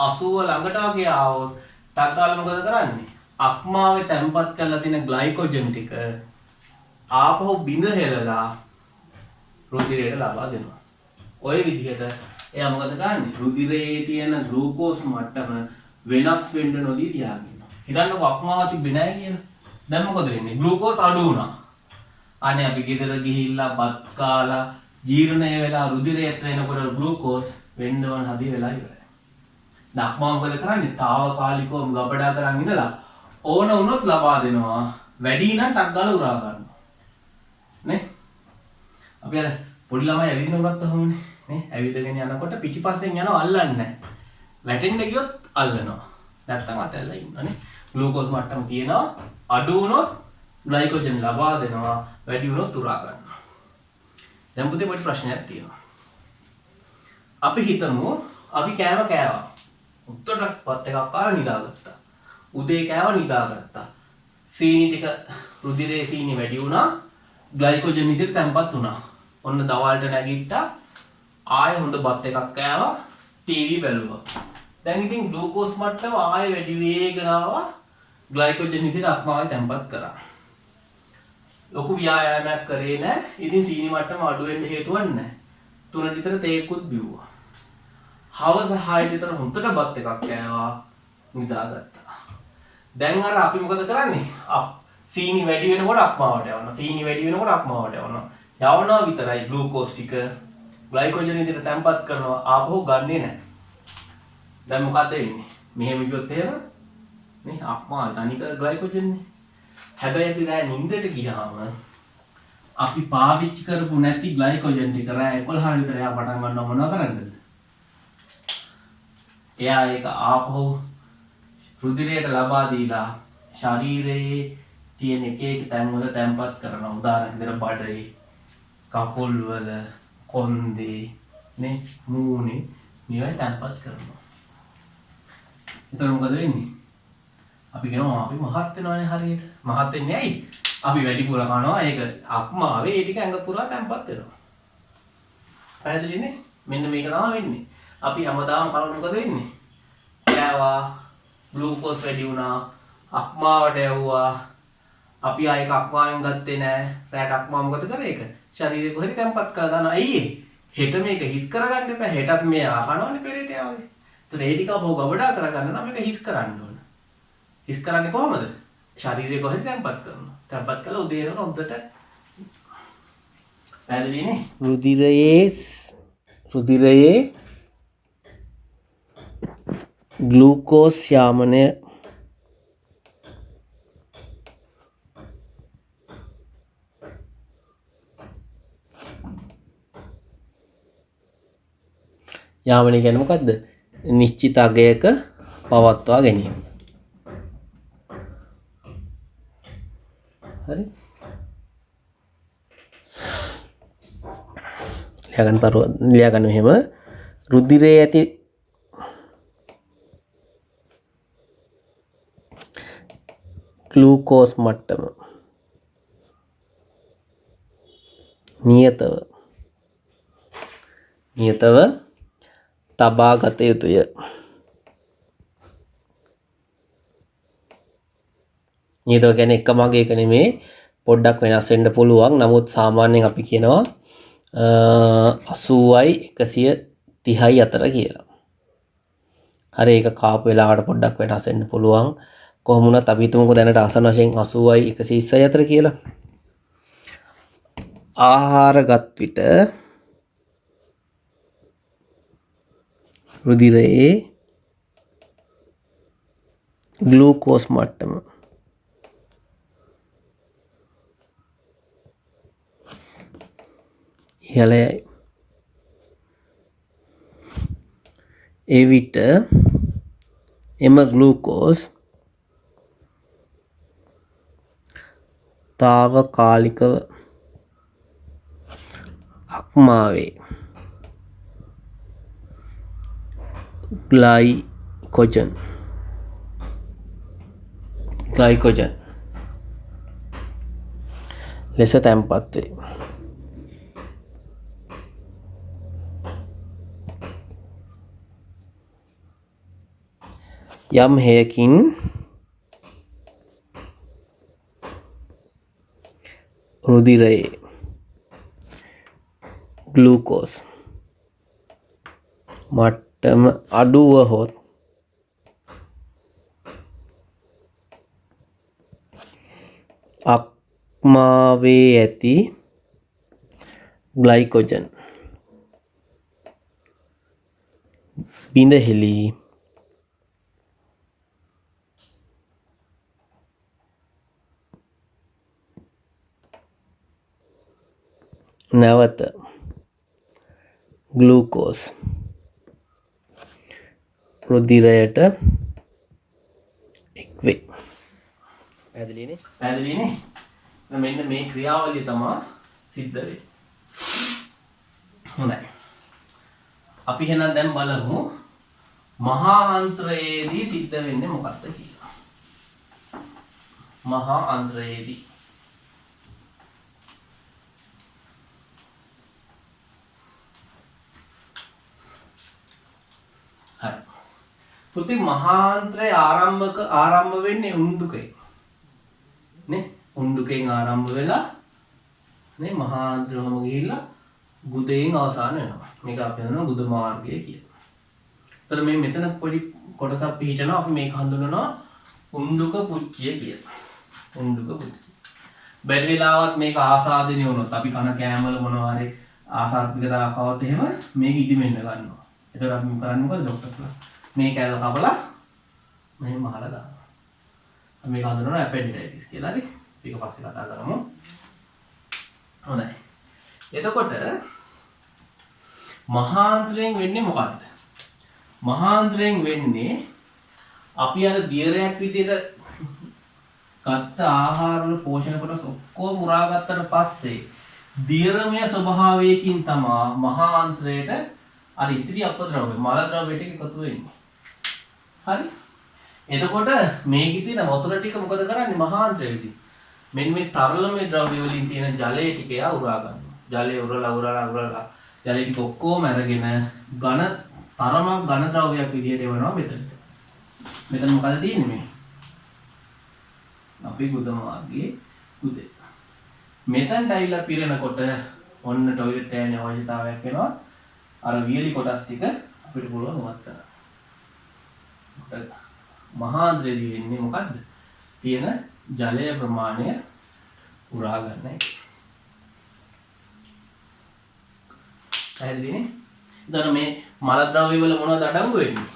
80 ළඟට වගේ ආවොත් ටක් ගාලා මොකද කරන්නේ? අක්මාවේ තැම්පත් කරලා තියෙන ග්ලයිකෝජන් ටික ආපහු බිඳ හෙලලා රුධිරයට ලබා දෙනවා. ඔය විදිහට එයා මොකද කරන්නේ? රුධිරයේ තියෙන ග්ලූකෝස් මට්ටම වෙනස් වෙන්න නොදී තියාගන්නවා. හිතන්නකො අක්මාව තිබ්බේ නැහැ කියලා. දැන් මොකද වෙන්නේ? ග්ලූකෝස් අඩු වුණා. අනේ අපි ගෙදර ගිහිල්ලා බත් කාලා ජීර්ණය වෙලා රුධිරයට එනකොට ග්ලූකෝස් වෙන්න ඕන හදිය වෙලා ඉවරයි. අක්මාව මොකද කරන්නේ? తాවකාලිකව ගබඩා කරන් ඉඳලා ඕන වුණොත් ලබා දෙනවා. වැඩි නම් ටක් ගාලා උරා ගන්නවා. නේ? අපි අර පොඩි ළමයි ඇවිදිනකොටත් අහමුනේ. නේ? ඇවිදගෙන යනකොට පිටිපස්සෙන් යනවා අල්ලන්නේ නැහැ. වැටෙන්න ගියොත් අල්ලනවා. නැත්තම් අතැල්ලා ඉන්නවා නේ. ග්ලූකෝස් මට්ටම තියෙනවා. අඩු වුණොත් ග්ලයිකෝජන් ලබා දෙනවා. වැඩි වුණොත් උරා ගන්නවා. දැන් පුතේ පොඩි ප්‍රශ්නයක් තියෙනවා. අපි හිතමු අපි කෑම කෑවා. උත්තර පත් එකක් කාලා නිදාගත්තා. උදේ කෑවා නිදාගත්තා. සීනි ටික රුධිරයේ සීනි වැඩි වුණා. ග්ලයිකෝජන් විදිහට තැම්පත් වුණා. ඔන්න දවල්ට නැගිට්ටා. ආයෙ හොඳ බත් එකක් කෑවා. ටීවී බැලුවා. දැන් ඉතින් ග්ලූකෝස් මට්ටම ආයෙ වැඩි වෙගෙන ආවා. ග්ලයිකෝජන් විදිහට අක්මාවේ තැම්පත් කරා. ලොකු ව්‍යායාමයක් කරේ නැහැ. ඉතින් සීනි මට්ටම අඩු වෙන්න හේතුවක් නැහැ. 3 විතර තේකුත් බිව්වා. හවස 6 විතර හොඳට බත් එකක් කෑවා. නිදාගත්තා. දැන් අර අපි මොකද කරන්නේ? සීනි වැඩි වෙනකොට අක්මාවට යවනවා. සීනි වැඩි වෙනකොට අක්මාවට යවනවා. යවනවා විතරයි ග්ලූකෝස් ටික ග්ලයිකෝජන් විදිහට තැම්පත් කරනවා. ආපහු ගන්නෙ නැහැ. දැන් මොකද වෙන්නේ? මෙහෙම ගියොත් එහෙම නේ අක්මා තනිකර ග්ලයිකෝජන් නේ. හැබැයි අපි රෑ නිින්දට ගියාම අපි පාවිච්චි කරපු නැති ග්ලයිකෝජන් ටික රෑ 11 විතර එයා පටන් ගන්නවා මොනව කරන්නද? එයා ඒක ආපහු රුධිරයට ලබා දීලා ශරීරයේ තියෙන එක එක තැන්වල තැම්පත් කරනවා. උදාහරණ විදිහට බඩේ, කකුල් වල, කොන්දේ, නේ මූණේ මේවා තැම්පත් කරනවා. එතකොට මොකද වෙන්නේ? අපි කියනවා අපි මහත් වෙනවනේ හරියට. මහත් වෙන්නේ ඇයි? අපි වැඩිපුර කනවා. ඒක අක්මාවේ ඒ ටික ඇඟ පුරා තැම්පත් වෙනවා. පැහැදිලිනේ? මෙන්න මේක තමයි වෙන්නේ. අපි හැමදාම කරන්නේ මොකද වෙන්නේ? කෑවා, ග්ලූකෝස් වැඩි වුණා, අක්මාවට යවුවා. අපි ආයෙක අක්මාවෙන් ගත්තේ නැහැ. රැට අක්මා මොකද කරේ ඒක? ශරීරේ කොහෙද තැම්පත් කරලා දානවා. අයියේ හෙට මේක හිස් කරගන්න එපා. හෙටත් මේ කනවනේ පෙරේතයා වගේ. ඒතර ඒ ටික අපෝ ගබඩා කරගන්න නම් මේක හිස් කරන්න ඕන. හිස් කරන්නේ කොහමද? ශරීරේ කොහෙද තැම්පත් කරනවා. තැම්පත් කළා උදේ වෙනකොට හොඳට පැහැදිලිනේ? රුධිරයේ ග්ලූකෝස් යාමනය යාමනය කියන්නේ මොකද්ද? නිශ්චිත අගයක පවත්වා ගැනීම. හරි? ලියාගන්න මෙහෙම රුධිරයේ ඇති ග්ලූකෝස් මට්ටම නියතව තබා ගත යුතුය. නියතව කියන්නේ එක මගේ එක නෙමේ, පොඩ්ඩක් වෙනස් වෙන්න පුළුවන්. නමුත් සාමාන්‍යයෙන් අපි කියනවා 80යි 130යි අතර කියලා. හරි, ඒක කාපු වෙලාවට පොඩ්ඩක් වෙනස් වෙන්න පුළුවන්. කොහොම වුණත් අපි හිතමුකෝ දැනට ආසන්න වශයෙන් 80යි 120යි අතර කියලා. ආහාරගත් විට රුධිරයේ ග්ලූකෝස් මට්ටම ඉහළයි. ඒ විට එම ග්ලූකෝස් තාවකාලිකව අක්මාවේ ග්ලයිකොජන් ලෙස තැන්පත් වේ. යම් හේයකින් රුධිරයේ ග්ලූකෝස් මට්ටම අඩු වහොත් අක්මාවේ ඇති ග්ලයිකොජන් බිඳහෙළී නැවත ග්ලූකෝස් රුධිරයට එක්වේ. පැහැදිලිනේ? පැහැදිලිනේ? මෙන්න මේ ක්‍රියාවලිය තමයි සිද්ධ වෙන්නේ. හොඳයි. අපි එහෙනම් දැන් බලමු මහා අන්ත්‍රයේදී සිද්ධ වෙන්නේ මොකක්ද කියලා. මහා අන්ත්‍රයේදී හරි. පුතේ මහාන්ත්‍රය ආරම්භ වෙන්නේ උණ්ඩුකේ. නේ? උණ්ඩුකෙන් ආරම්භ වෙලා නේ මහාන්ත්‍රයම ගිහිල්ලා ගුදයෙන් අවසන් වෙනවා. මේක අපි හඳුනන ගුද මාර්ගය කියලා. ඒතර මේ මෙතන පොඩි කොටසක් පිටිනවා අපි මේක හඳුනනවා උණ්ඩුක පුච්චිය කියලා. උණ්ඩුක පුච්චිය. බැරි වෙලාවත් මේක ආසාදිනිය වුණොත් අපි කන කෑමවල මොනවා හරි ආසාත්මිකතාවක් આવත් එහෙම මේක ඉදිමෙන්න ගන්නවා. ඒතර අපි කරන්නේ මොකද ડોක්ටර්ස්ලා? මේ කැල කපලා මෙහෙම මහලා දානවා. මේක හඳුනනවා ඇපෙන්ඩිසයිටිස් කියලා. හරි. ඒක පස්සේ කතා කරමු. හොඳයි. එතකොට මහාන්ත්‍රයෙන් වෙන්නේ මොකද්ද? මහාන්ත්‍රයෙන් වෙන්නේ අපි අර දියරයක් විදිහට ගත්ත ආහාර වල පෝෂණ කොටස් ඔක්කොම උරා ගත්තට පස්සේ දියරමය ස්වභාවයකින් තමයි මහාන්ත්‍රයට අර ඉතිරි අපද්‍රව්‍ය මල ද්‍රව්‍ය ටික එකතු වෙන්නේ. හරි? එතකොට මේකේ තියෙන වතුර ටික මොකද කරන්නේ මහාන්ත්‍රය විසින්? මෙන්න මේ තරලමය ද්‍රව්‍ය වලින් තියෙන ජලය ටික යා උරා ගන්නවා. ජලය උරලා ජලය ටික ඔක්කොම අරගෙන ඝන තරමක් ඝන ද්‍රව්‍යයක් විදිහට එවනවා මෙතනට. මෙතන මොකද තියෙන්නේ මේ? අපේ ගුද මාර්ගයේ ගුදේ. මෙතනට ඇවිල්ලා පිරෙනකොට ඔන්න টয়ලට් යන්නේ අවශ්‍යතාවයක් වෙනවා. අර වියලි කොටස් ටික අපිට පුළුවන් නවත් කරන්න. මහාන්ත්‍රයේදී වෙන්නේ මොකද්ද? තියෙන ජලය ප්‍රමාණය උරා ගන්න එක. පැහැදිලිනේ? දැන් මේ මල ද්‍රව්‍ය වල මොනවද අඩංගු වෙන්නේ?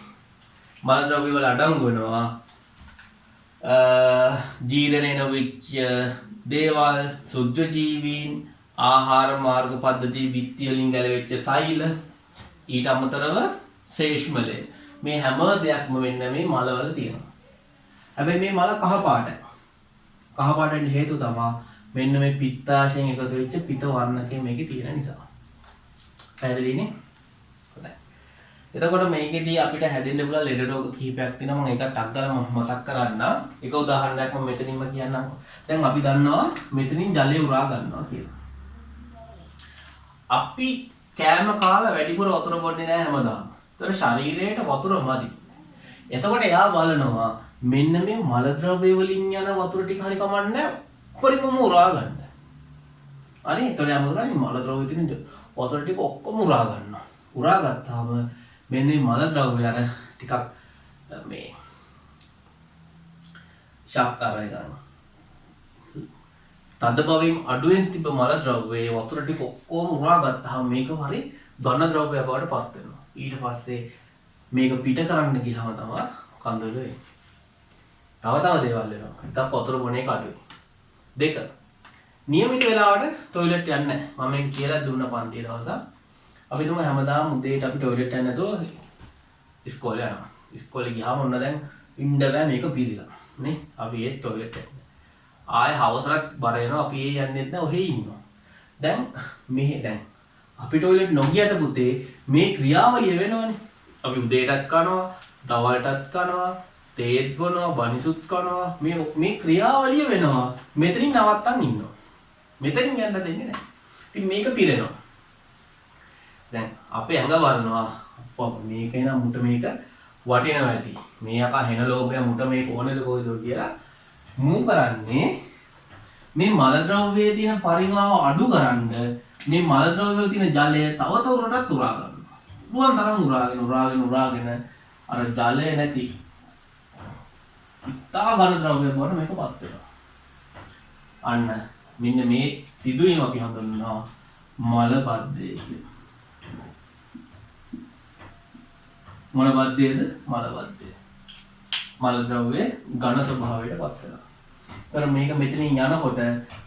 මල ද්‍රව්‍ය වල අඩංගු වෙනවා ජීර්ණය නොවිච්ච දේවල්, සුද්ධ ජීවීන්, ආහාර මාර්ග පද්ධති බිත්ති වලින් ගැලවෙච්ච සෛල, ඊට අමතරව ශේෂ්මලය. මේ හැම දෙයක්ම වෙන්න මේ මලවල තියෙනවා. හැබැයි මේ මල කහ පාටයි. කහ පාට වෙන්න හේතුව තමයි මෙන්න මේ පිත්තාශයෙන් එකතු වෙච්ච පිත වර්ණකයේ මේකේ තියෙන නිසා. පැහැදිලිනේ? හොඳයි. එතකොට මේකෙදී අපිට හැදෙන්න පුළුවන් ලෙඩ රෝග කිහිපයක් තියෙනවා. මම ඒකට ටක් ගාලා මතක් කරන්න. එක උදාහරණයක් මම මෙතනින්ම කියන්නම්කෝ. දැන් අපි දන්නවා මෙතනින් ජලය උරා ගන්නවා කියලා. අපි කෑම කාලා වැඩිපුර වතුර බොන්නේ නැහැ හැමදාම. ඒතර ශරීරයට වතුර මදි. එතකොට එයා බලනවා මෙන්න මේ මල ද්‍රව්‍ය වලින් යන වතුර ටික හරි කමන්නේ උපරිමම උරා ගන්න. හරි එතකොට එයා මොකද කරන්නේ මල ද්‍රව්‍ය තියෙන වතුර ටික ඔක්කොම උරා ගන්නවා. උරා ගත්තාම මෙන්න මේ මල ද්‍රව්‍ය අර ටිකක් මේ ශක්තිය ගන්නවා. තද බවින් අඩුවෙන් තිබ්බ මල ද්‍රව්‍යයේ වතුර ටික ඔක්කොම උරා ගත්තාම මේක හරි ඝන ද්‍රව්‍යයක් බවට පත් වෙනවා. ඊට පස්සේ මේක පිට කරන්න ගියාම තමයි කඳුළු වෙන්නේ. තව දේවල් වෙනවා. එකක් වතුර බොන එක අඩුයි. දෙක නියමිත වෙලාවට টয়ලට් යන්නේ නැහැ. මම මේක කියලා දුන්න පන්ති දවසක්. අපි තුමු හැමදාම උදේට අපි টয়ලට් යන්නේ නැතුව ඉස්කෝලේ යනවා. ඉස්කෝලේ ගියාම ඔන්න දැන් ඉන්න බෑ මේක පිළිලා. නේ? අපි ඒ টয়ලට් යන්නේ. ආයේ හවසට බර එනවා අපි ඒ යන්නෙත් නැහැ ඔහේ ඉන්නවා. දැන් අපි টয়ලට් නොගියට පුතේ මේ ක්‍රියාවලිය වෙනවනේ. අපි උදේටත් කනවා, දවල්ටත් කනවා, තේත් බොනවා, බනිසුත් කනවා. මේ ක්‍රියාවලිය වෙනවා. මෙතනින් නවත්තන් ඉන්නවා. මෙතනින් යන්න දෙන්නේ නැහැ. ඉතින් මේක පිරෙනවා. දැන් අපේ ඇඟ බලනවා මේක එනම් මුට මේක වටිනවා ඇති. මේ යකා හෙන ලෝභය මුට මේක ඕනේද කොයිද කියලා මූ කරන්නේ මේ මල ද්‍රව්‍යයේ තියෙන පරිමාව අඩු කරන්න මේ මල ද්‍රව්‍ය වල තියෙන ජලය තව තවරටත් උරා ගන්නවා. පුළුවන් තරම් උරාගෙන අර ජලය නැති ඉතා ඝන ද්‍රව්‍ය බවට මේකපත් වෙනවා. අන්න මෙන්න මේ සිදුවීම අපි හඳුන්වනවා මල බද්ධය කියලා. මොන බද්ධයද? මල බද්ධය. මල ද්‍රව්‍ය ඝන ස්වභාවයට පත් වෙනවා. ඒතර මේක මෙතනින් යනකොට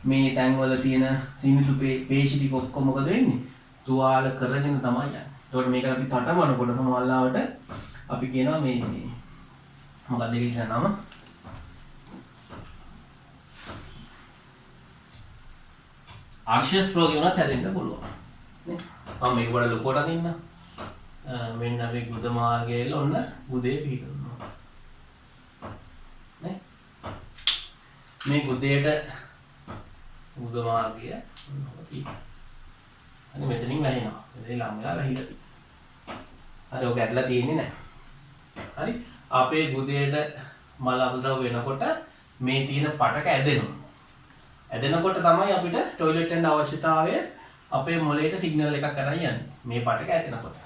මේ තැන්වල තියෙන සීමිත පේශි ටික ඔක්කොම මොකද වෙන්නේ? තුවාල කරගෙන තමයි යන්නේ. ඒතකොට මේක අපි තටමනකොට සමහරවිට අපි කියනවා මේ මොකක්ද ඒකේ කියන නම? ආර්ෂස් ප්‍රෝග්‍රෑම් උනත් හැදෙන්න පුළුවන්. නේ? මම මේක වල ලොකෝට අදින්න. මෙන්න අපි බුද මාර්ගයේ ඔන්න බුදේ පිටුනවා. නේ? මේ බුදේට බුද මාර්ගය අන්න මෙතනින් වැහෙනවා. මෙතන ළමයා වැහිලා තියෙනවා. හරි ඔක ඇදලා තියෙන්නේ නැහැ. හරි අපේ බුදේට මල අමුද්‍රව වෙනකොට මේ තියෙන පටක ඇදෙනවා. ඇදෙනකොට තමයි අපිට টয়ලට් යන්න අවශ්‍යතාවය අපේ මොළයට සිග්නල් එකක් කරන් යන්නේ. මේ පටක ඇදෙනකොට.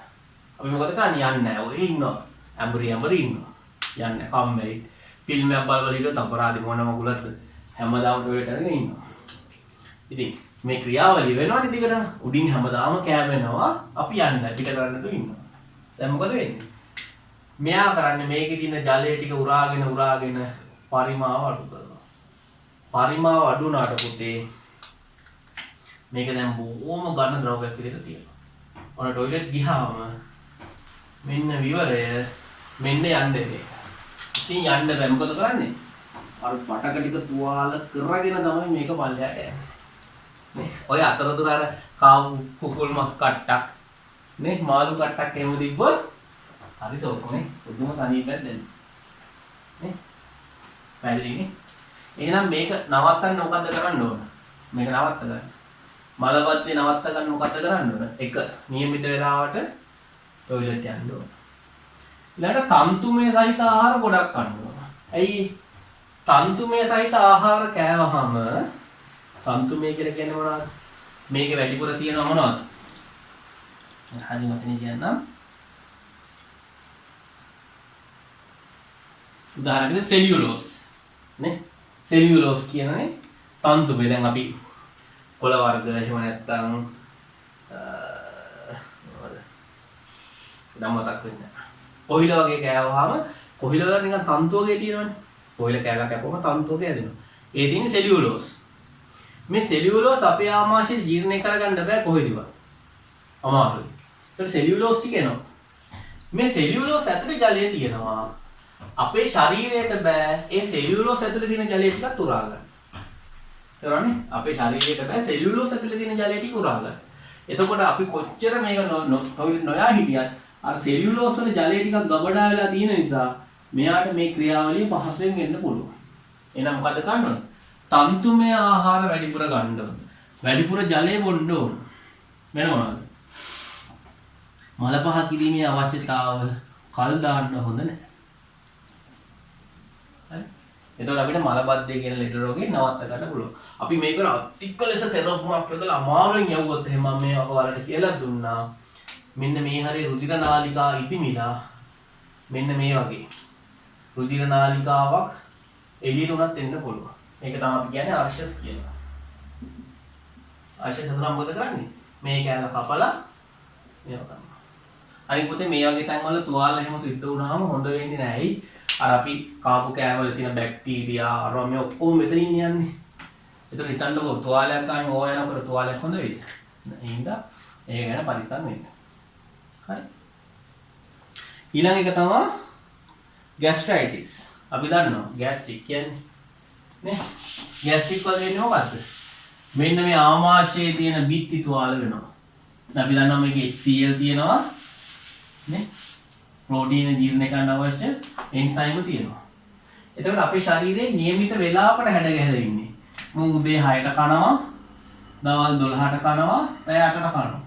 අපි මොකද කරන්නේ? යන්නේ නැහැ. ඔය ඉන්නවා. ඇඹරි ඉන්නවා. යන්නේ කම්මැලි. ෆිල්ම් එකක් බලවල ඉන්න තපරාදි මොන මගුලද? හැමදාම টয়ලට් එකේ ඉන්නවා. ඉතින් මේ ක්‍රියාවලිය වෙනවනේ දිගටම. උඩින් හැමදාම කෑවෙනවා. අපි යන්නේ පිට කරන්න තු ඉන්නවා. දැන් මොකද වෙන්නේ? මෙයා කරන්නේ මේකේ තියෙන ජලය ටික උරාගෙන පරිමාව අඩු කරනවා. පරිමාව අඩු වුණාට පුතේ මේක දැන් බොහොම ඝන ද්‍රවයක් විදිහට තියෙනවා. ඔන්න টয়ලට් ගියාම මෙන්න විවරය මෙන්න යන්න දෙන්නේ. ඉතින් යන්න බෑ මොකද කරන්නේ? අර පටක ටික තුවාල කරගෙන තමයි මේක පල්ලයට යන්නේ. නේ? ඔය අතරතුර අර කුකුල් මස් කට්ටක් නේ මාළු කට්ටක් එහෙම තිබ්බොත් හරි සෝකනේ පුදුම සනීපයක් දෙන්න. නේ? පැහැදිලිනේ? එහෙනම් මේක නවත්තන්න මොකද්ද කරන්න ඕන? මේක නවත්ත ගන්න. මලබද්ධය නවත්ත ගන්න මොකද්ද කරන්න ඕන? 1. નિયમિત වේලාවට টয়ලට් යන්න ඕන. ඊළඟට තන්තුමය සහිත ආහාර ගොඩක් ගන්න ඕන. ඇයි? තන්තුමය සහිත ආහාර කෑවහම තන්තුමය කියලා කියන්නේ මොනවද? මේකේ වැඩිපුර තියෙනවා මොනවද? හරි වචනේ කියන්නම්. උදාහරණයක් සෙලියුලෝස් නේ? සෙලියුලෝස් කියන්නේ තන්තුමය. දැන් අපි කොළ වර්ග එහෙම නැත්නම් නම් මතක් වෙන්නේ නැහැ. කොහිල වගේ කෑවහම කොහිල වල නිකන් තන්තු වගේ තියෙනවනේ. කොහිල කෑගා කැපුවම තන්තු වගේ හැදෙනවා. ඒ තියෙන්නේ සෙලියුලෝස්. මේ සෙලියුලෝස් අපේ ආමාශය ජීර්ණය කරගන්න බෑ කොහෙදවත්. අමාරුයි. ඒතර සෙලියුලෝස් ටික එනවා. මේ සෙලියුලෝස් ඇතුලේ ජලය තියෙනවා. අපේ ශරීරයට බෑ ඒ සෙලියුලෝස් ඇතුලේ තියෙන ජලය ටිකත් උරා ගන්න. තේරුණානේ? අපේ ශරීරයට බෑ සෙලියුලෝස් ඇතුලේ තියෙන ජලය ටික උරා ගන්න. එතකොට අපි කොච්චර මේක නොයා හිටියත් අර සෙලියුලෝස් වල ජලය ටිකක් ගබඩා වෙලා තියෙන නිසා මෙයාට මේ ක්‍රියාවලිය පහසුවෙන් වෙන්න පුළුවන්. එහෙනම් මොකද කරන්න ඕන? තන්තුමය ආහාර වැඩිපුර ගන්න ඕන. වැඩිපුර ජලය බොන්න ඕන. වෙන මොනවද? මල පහ කිරීමේ අවශ්‍යතාව කල් දාන්න හොඳ නැහැ. හරි. එතකොට අපිට මලබද්ධය කියන ලෙඩ රෝගේ නවත්ත ගන්න පුළුවන්. අපි මේක අතික්ක ලෙස තෙරපුමක් යොදලා අමාරුවෙන් යවුවොත් එහෙම මම මේ ඔයාලට කියලා දුන්නා. මෙන්න මේ හරිය රුධිර නාලිකා ඉදිමිලා මෙන්න මේ වගේ රුධිර නාලිකාවක් එළියට උනත් එන්න පුළුවන්. මේක තමයි අපි කියන්නේ ආර්ෂස් කියලා. ආර්ෂස් හඳුනා මොකද කරන්නේ? මේ කෑල්ල කපලා මේව කරනවා. අනිත් පොතේ මේ වගේ තැන්වල තුවාල එහෙම සිද්ධ වුණාම හොඳ වෙන්නේ නැහැ. අර අපි කාපු කෑමවල තියෙන බැක්ටීරියා අරවා මේ ඔක්කොම මෙතනින් යන්නේ. ඒතර හිතන්නකෝ තුවාලයක් ගන්න ඕය යනකොට තුවාලයක් හොඳ වෙයිද? එහෙනම් ඒක ගැන පරිස්සම් වෙන්න. හරි. ඊළඟ එක තමයි ગેස්ට්‍රයිටිස්. අපි දන්නවා ગેස්ට්‍රික් කියන්නේ නේ. ગેස්ට්‍රික් වල වෙන්නේ මොකද්ද? මෙන්න මේ ආමාශයේ තියෙන බිත්ති තුවාල වෙනවා. අපි දන්නවා මේකේ HCl තියෙනවා නේ. ප්‍රෝටීන ජීර්ණය කරන්න අවශ්‍ය එන්සයිම තියෙනවා. එතකොට අපේ ශරීරයේ નિયમિત වේලාවකට හැඩ ගැහෙලා ඉන්නේ. මු උදේ 6ට කනවා, දවල් 12ට කනවා, රෑ 8ට කනවා.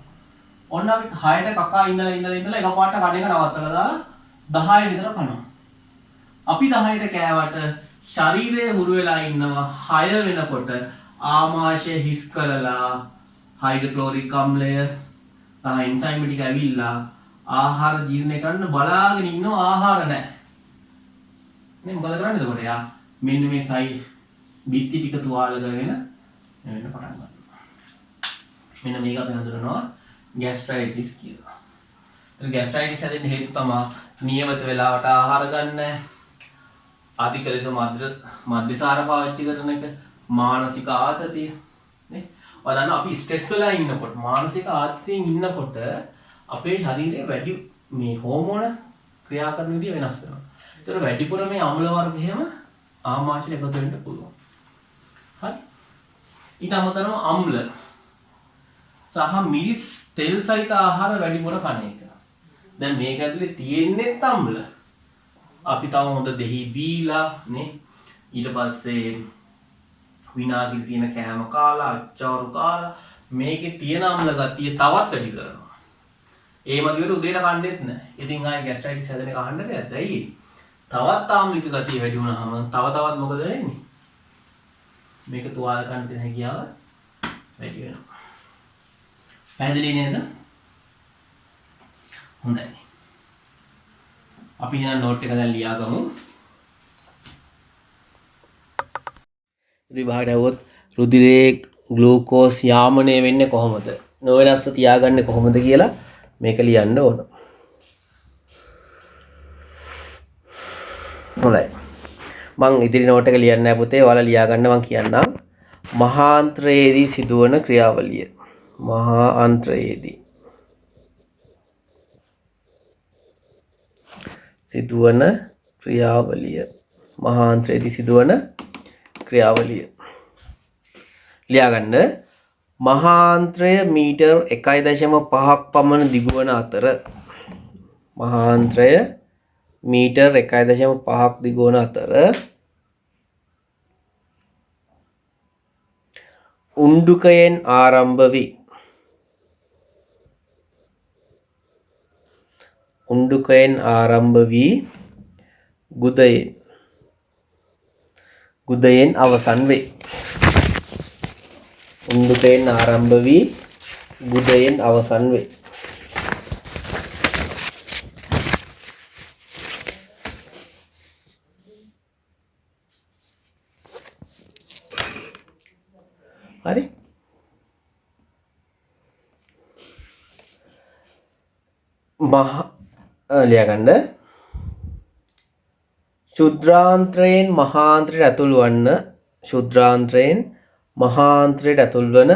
ඔන්න අපි 6ට කකා ඉඳලා එකපාරට කණ එක නවත්තලා දාලා 10 විතර කනවා. අපි 10ට කෑවට ශරීරයේ හුරු වෙලා ඉන්නවා 6 වෙනකොට ආමාශය හිස් කරලා හයිඩ්‍රොක්ලෝරික් අම්ලය සහ එන්සයිම් ටික ඇවිල්ලා ආහාර ජීර්ණය කරන්න බලාගෙන ඉන්නවා ආහාර නැහැ. මේ මොකද කරන්නේ එතකොට? යා මෙන්න මේ සයි බිත්ති ටික තුවාල කරගෙන වෙන්න පටන් ගන්නවා. මෙන්න මේක අපි හඳුනනවා ગેස්ට්‍රයිටිස් කියලා. ඒ ગેස්ට්‍රයිටිස් හැදෙන්න හේතු තමයි නියමිත වේලාවට ආහාර ගන්න නැහැ. අධික ලෙස මද්යසාර පාවිච්චි කරන එක, මානසික ආතතිය නේ. ඔයාලා දන්නවා අපි ස්ට්‍රෙස් වෙලා ඉන්නකොට, මානසික ආතතියෙන් ඉන්නකොට අපේ ශරීරයේ වැඩි මේ හෝමෝන ක්‍රියා කරන විදිය වෙනස් වෙනවා. ඒතර වැඩිපුර මේ අම්ල වර්ග එහෙම ආමාශයට එකතු වෙන්න පුළුවන්. හරි. ඊට අමතරව අම්ල සහ මිරිස් තෙල් සහිත ආහාර වැඩිපුර කන එක. දැන් මේක ඇතුලේ තියෙන්නේ අම්ල. අපි තව හොඳ දෙහි බීලා නේ. ඊට පස්සේ විනාගිරි තියෙන කෑම කාලා, අච්චාරු කාලා මේකේ තියෙන අම්ල ගතිය තවත් වැඩි කරනවා. ඒ වගේට උදේට කන්නේත් නැහැ. ඉතින් ආයේ ગેස්ට්‍රයිටිස් හැදෙන එක අහන්න බෑද? ඇයි? තවත් ආම්ලික ගතිය වැඩි වුණාම තවත් මොකද වෙන්නේ? මේක තුවාල ගන්න තියෙන හැකියාව වැඩි වෙනවා. පැහැදිලි නේද? හොඳයි. අපි එහෙනම් නෝට් එක දැන් ලියාගමු. විභාගයට આવොත් රුධිරයේ ග්ලූකෝස් යාමනය වෙන්නේ කොහොමද? නොවෙනස්ව තියාගන්නේ කොහොමද කියලා මේක ලියන්න ඕන. හොඳයි. මං ඉදිරි නෝට් එක ලියන්න නැහැ පුතේ. ඔයාලා ලියා ගන්න මං කියන්නම්. මහාන්ත්‍රයේදී සිදුවන ක්‍රියාවලිය. මහාන්ත්‍රයේදී සිදුවන ක්‍රියාවලිය. මහාන්ත්‍රයේදී සිදුවන ක්‍රියාවලිය. ලියා ගන්න. මහාන්ත්‍රය මීටර් 1.5ක් පමණ දිග වන අතර මහාන්ත්‍රය මීටර් 1.5ක් දිග වන අතර උණ්ඩුකයෙන් ආරම්භ වී ගුදයෙන් අවසන් වේ. උණ්ඩුකයෙන් ආරම්භ වී ගුදයෙන් අවසන් වේ. හරි. ලියගන්න. ශුද්‍රාන්ත්‍රයෙන් මහාන්ත්‍රයට ඇතුළු වන්න මහාන්ත්‍රයට ඇතුල් වන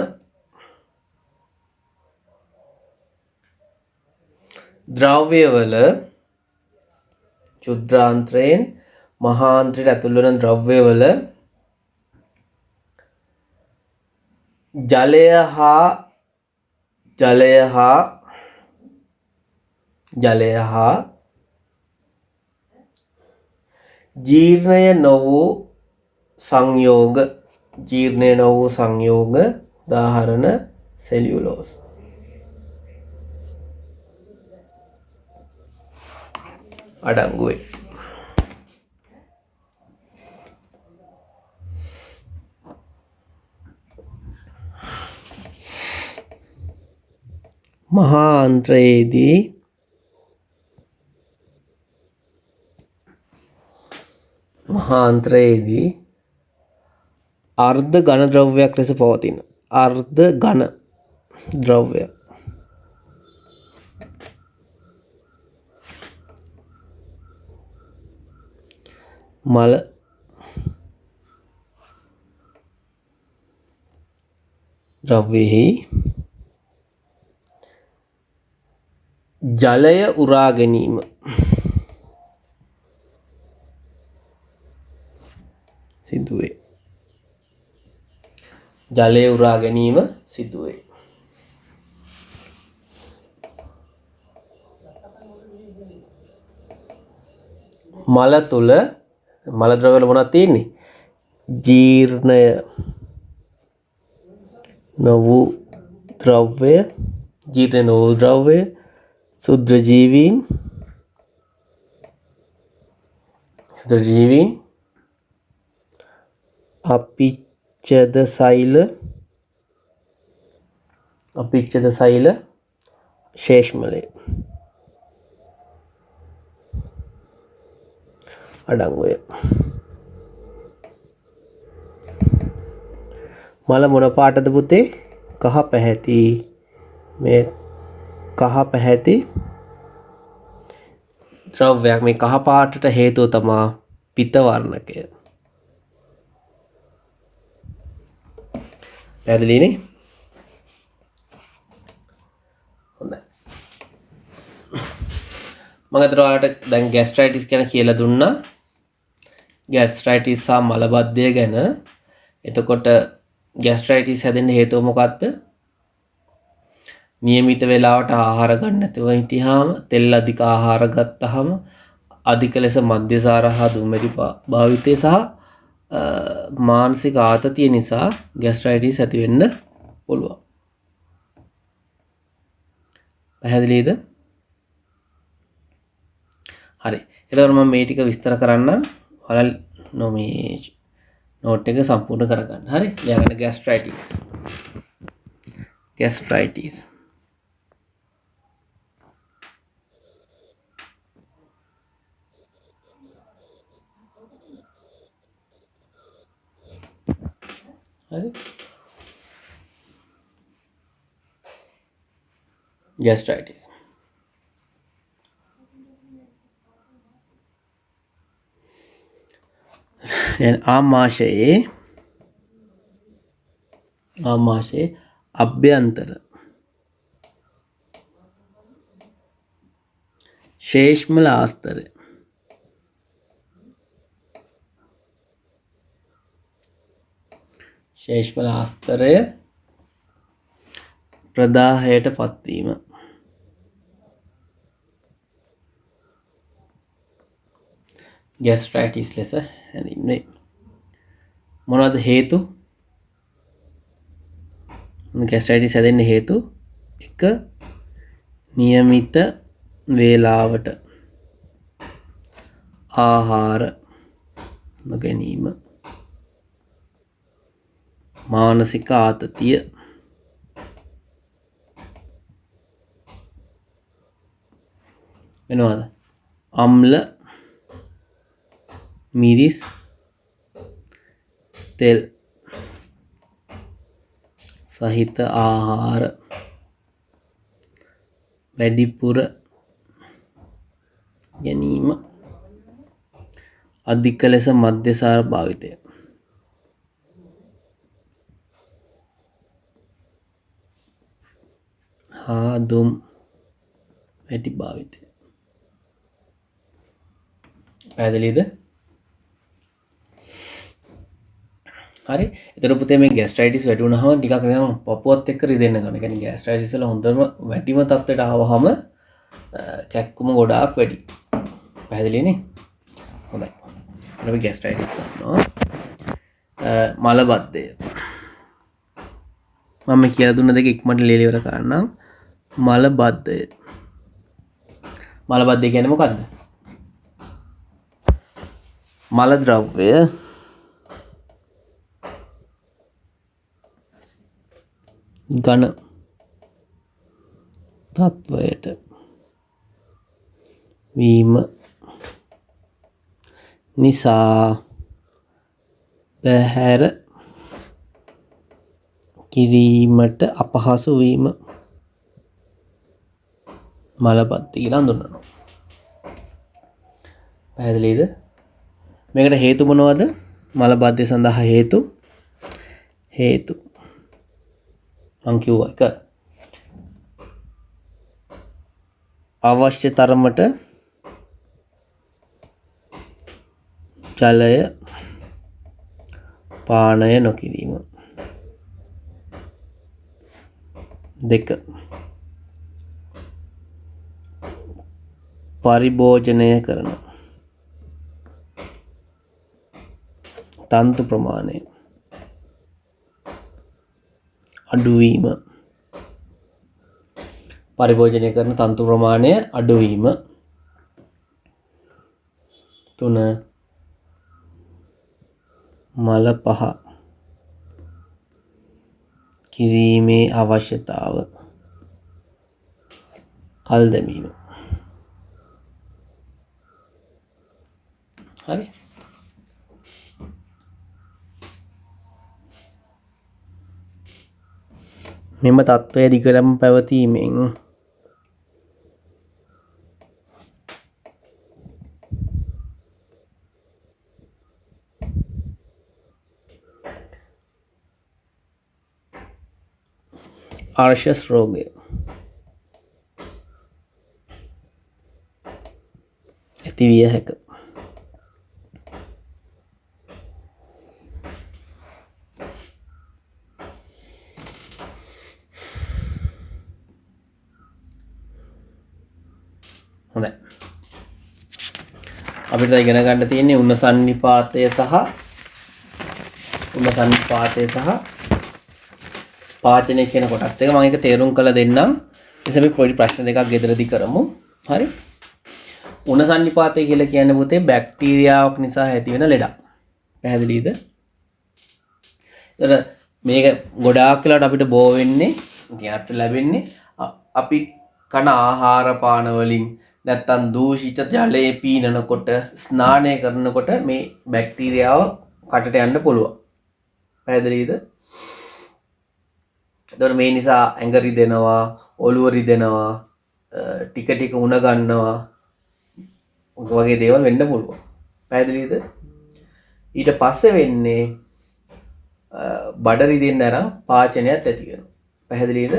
ද්‍රව්‍යවල ශුද්‍රාන්ත්‍රයෙන් මහාන්ත්‍රයට ඇතුල් වන ද්‍රව්‍යවල ජලය හා ජීර්ණය නොවූ සංයෝග උදාහරණ සෙලියුලෝස්. අඩංගු වේ. මහාන්ත්‍රයේදී අර්ධ ඝන ද්‍රව්‍යයක් ලෙස පවතින අර්ධ ඝන ද්‍රව්‍ය මල ද්‍රව්‍යෙහි ජලය උරා ගැනීම සිදුවේ. ජලය උරා ගැනීම සිදුවේ. මල තුල මල ද්‍රව්‍ය වල මොනවද තියෙන්නේ? ජීර්ණය නොවූ ද්‍රව්‍ය, සුද්ධ ජීවීන්, අපිච්ඡද සෛල, ශේෂ්මලය අඩංගුය. මල මොන පාටද පුතේ? කහ පැහැති. මේ කහ පැහැති ද්‍රව්‍යයක්. මේ කහ පාටට හේතුව තමයි පිත වර්ණකය. පැහැදිලිනේ? හොඳයි. මම අද ඔයාලට දැන් ગેස්ට්‍රයිටිස් ගැන කියලා දුන්නා. ગેස්ට්‍රයිටිස් සහ මලබද්ධය ගැන. එතකොට ગેස්ට්‍රයිටිස් හැදෙන්න හේතුව මොකක්ද? නියමිත වේලාවට ආහාර ගන්න නැතුව හිටියාම, තෙල් අධික ආහාර ගත්තාම, අධික ලෙස මද්යසාර හා දුම්වැඩි භාවිතය සහ මානසික ආතතිය නිසා ગેස්ට්‍රයිටිස් ඇති වෙන්න පුළුවන්. පැහැදිලිද? හරි. එතකොට මම මේ ටික විස්තර කරන්න ඔයාලා මේ නෝට් එක සම්පූර්ණ කරගන්න. හරි. ලියාගන්න ગેස්ට්‍රයිටිස්. හරි. ગેස්ට්‍රයිටිස්. ආමාශයේ අභ්‍යන්තර ශේෂ්මල ආස්තරය ප්‍රදාහයට පත්වීම ગેස්ට්‍රයිටිස් ලෙස හැඳින්වේ. මොනවද හේතු? ગેස්ට්‍රයිටිස් හැදෙන්න හේතු 1. નિયમિત වේලාවට ආහාර නොගැනීම, මානසික ආතතිය, වෙනවද? අම්ල, මිරිස්, තෙල් සහිත ආහාර වැඩිපුර ගැනීම, අධික ලෙස මද්යසාර භාවිතය. හා දුම් වැඩි භාවිතය. පැහැදිලිද? හරි. එතකොට පුතේ මේ ગેස්ට්‍රයිටිස් වැඩි වුණාම ටිකක් නිකන් පපුවත් එක්ක රිදෙන්න ගන්න. ඒ කියන්නේ ગેස්ට්‍රයිටිස් වල හොඳම වැඩිම තත්ත්වයට ආවහම කැක්කුම ගොඩාක් වැඩි. පැහැදිලිනේ? හොඳයි. අපි ગેස්ට්‍රයිටිස් කරනවා. මලබද්ධය. මම කියලා දුන්න දෙක ඉක්මනට ලියලා ඉවර කරන්නම්. මලබද්ධය කියන්නේ මොකද්ද? මල ද්‍රව්‍ය ඝන තත්වයට වීම නිසා බැහැර කිරීමට අපහසු වීම මලබද්ධ කියලා හඳුන්වනවා. පැහැදිලිද? මේකට හේතු මොනවද? මලබද්ධය සඳහා හේතු මං කිව්වා එක අවශ්‍ය තරමට ජලය පානය නොකිරීම. 2 පරිභෝජනය කරන තන්තු ප්‍රමාණය අඩුවීම. පරිභෝජනය කරන තන්තු ප්‍රමාණය අඩුවීම. 3 මල පහ කිරීමේ අවශ්‍යතාව කල් දැමීම. හරි. මෙම තත්ත්වය දිගටම පැවතීමෙන් ආර්ශස් රෝගය ඇතිවිය හැක. හොඳයි. අපිට ඉගෙන ගන්න තියෙන්නේ උණ සන්නිපාතය සහ පාචනය කියන කොටස් දෙක. මම ඒක තේරුම් කරලා දෙන්නම්. ඉතින් අපි පොඩි ප්‍රශ්න දෙකක් ගෙදරදී කරමු. හරි. උණ සන්නිපාතය කියලා කියන්නේ පුතේ බැක්ටීරියාවක් නිසා ඇති වෙන ලෙඩක්. පැහැදිලිද? ඒතර මේක ගොඩාක් වෙලාවට අපිට බෝ වෙන්නේ, ඉතින් අපිට ලැබෙන්නේ අපි කන ආහාර පාන වලින් නැත්තම් දූෂිත ජලයේ පීනනකොට ස්නානය කරනකොට මේ බැක්ටීරියාව කටට යන්න පුළුවන්. පැහැදිලිද? එතකොට මේ නිසා ඇඟ රිදෙනවා, ඔළුව රිදෙනවා, ටික ටික උණ ගන්නවා වගේ දේවල් වෙන්න පුළුවන්. පැහැදිලිද? ඊට පස්සේ වෙන්නේ බඩ රිදෙන්න අරන් පාචනයත් ඇති වෙනවා. පැහැදිලිද?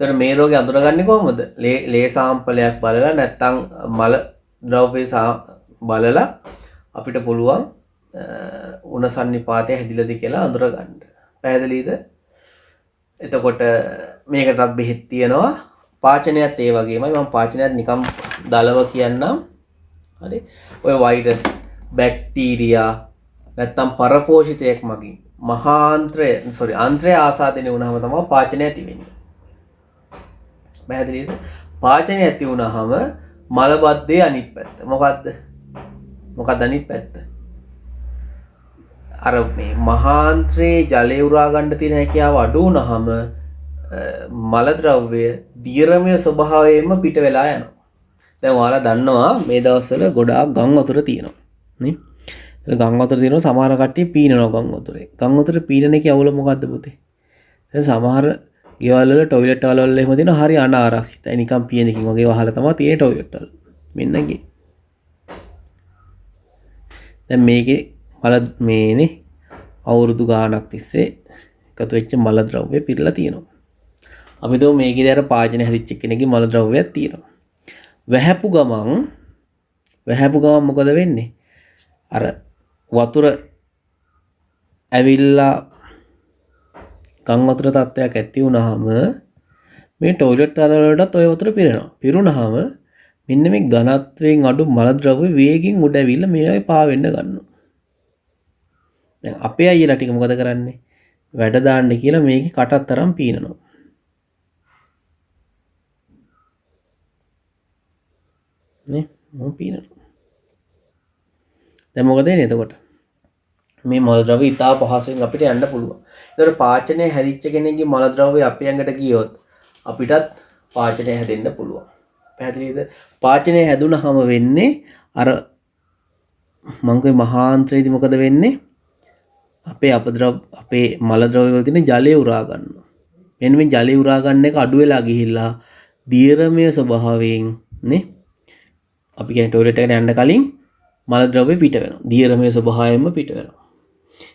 එතකොට මේ රෝගය අඳුරගන්නේ කොහොමද? ලේ සාම්පලයක් බලලා නැත්නම් මල ද්‍රව්‍ය බලලා අපිට පුළුවන් උණ සන්නිපාතය හැදිලාද කියලා අඳුරගන්න. පැහැදිලිද? එතකොට මේකටත් බෙහෙත් තියෙනවා. පාචනයත් ඒ වගේමයි. මම පාචනයත් නිකම් දලව කියන්නම්. හරි. ඔය වෛරස්, බැක්ටීරියා නැත්නම් පරපෝෂිතයක් මගින් ආන්ත්‍රය ආසාදනය වුණාම තමයි පාචනය ඇති වෙන්නේ. පැහැදිලිද? පාචනය ඇති වුණාම මලබද්ධයේ අනිත් පැත්ත. මොකක්ද අනිත් පැත්ත? අර මේ මහාන්ත්‍රයේ ජලය උරා ගන්න තියෙන හැකියාව අඩු වුණාම මල ද්‍රව්‍ය දියරමය ස්වභාවයෙන්ම පිට වෙලා යනවා. දැන් ඔයාලා දන්නවා මේ දවස්වල ගොඩාක් ගම් වතුර තියෙනවා නේ. ගම් වතුර තියෙනවා, සමහර කට්ටිය පීනනවා ගම් වතුරේ. ගම් වතුරේ පීනන එකේ අවුල මොකද්ද පුතේ? දැන් සමහර ගෙවල් වල ටොයිලට් වල එහෙම තියෙනවා හරි අනාරක්ෂිතයි. නිකන් පියනකින් වගේ වහලා තමයි තියෙන්නේ ටොයිලට් වල. මෙන්න ගේ. දැන් මේකේ මේනේ අවුරුදු ගාණක් තිස්සේ එකතු වෙච්ච මල ද්‍රව්‍ය පිරලා තියෙනවා. අපි දෝ මේකේදී අර පාචන හැදිච්ච කෙනෙක්ගේ මල ද්‍රව්‍යයක් තියෙනවා. වැහැපු ගමන් මොකද වෙන්නේ? අර වතුර ඇවිල්ලා ගම් වතුර තත්ත්වයක් ඇති වුණාම මේ ටොයිලට් වලටත් ඔය වතුර පිරෙනවා. පිරුණාම මෙන්න මේ ඝනත්වයෙන් අඩු මල ද්‍රව්‍ය වේගින් උඩ ඇවිල්ලා මේවයි පාවෙන්න ගන්නවා. දැන් අපේ අයියලා ටික මොකද කරන්නේ? වැඩ දාන්න කියලා මේකේ කටත් තරම් පීනනවා. නේ? මොන පීනනවා. දැන් මොකද වෙන්නේ එතකොට? මේ මල ද්‍රව්‍ය ඉතා පහසුවෙන් අපිට යන්න පුළුවන්. ඒතර පාචනය හැදිච්ච කෙනෙක්ගේ මල ද්‍රව්‍ය අපේ ඇඟට ගියොත් අපිටත් පාචනය හැදෙන්න පුළුවන්. පැහැදිලිද? පාචනය හැදුනහම වෙන්නේ අර මං කිය මහාන්ත්‍රයේදී මොකද වෙන්නේ? අපේ අපේ මල ද්‍රව්‍ය වල තියෙන ජලය උරා ගන්නවා. මෙන්න මේ ජලය උරා ගන්න එක අඩු වෙලා ගිහිල්ලා දියරමය ස්වභාවයෙන් නේ අපි කියන්නේ টয়ලට් එකට යන්න කලින් මල ද්‍රව්‍ය පිට වෙනවා. දියරමය ස්වභාවයෙන්ම පිට වෙනවා.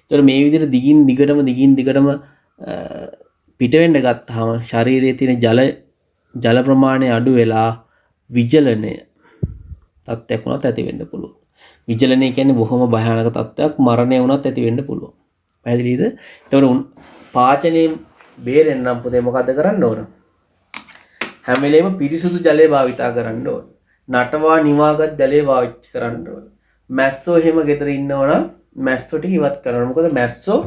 ඒතර මේ විදිහට දිගින් දිගටම පිට වෙන්න ගත්තාම ශරීරයේ තියෙන ජල ප්‍රමාණය අඩු වෙලා විජලනය තත්ත්වයක් වුණත් ඇති වෙන්න පුළුවන්. විජලනය කියන්නේ බොහොම භයානක තත්ත්වයක්, මරණය වුණත් ඇති වෙන්න පුළුවන්. පැහැදිලිද? එතකොට පාචනයෙන් බේරෙන්න නම් පුතේ මොකද්ද කරන්න ඕන? හැම වෙලේම පිරිසුදු ජලය භාවිතා කරන්න ඕන. නටවා නිවාගත් ජලය පාවිච්චි කරන්න ඕන. මැස්සෝ එහෙම ගෙදර ඉන්නවනම් මැස්සෝ ටික ඉවත් කරන්න. මොකද මැස්සෝ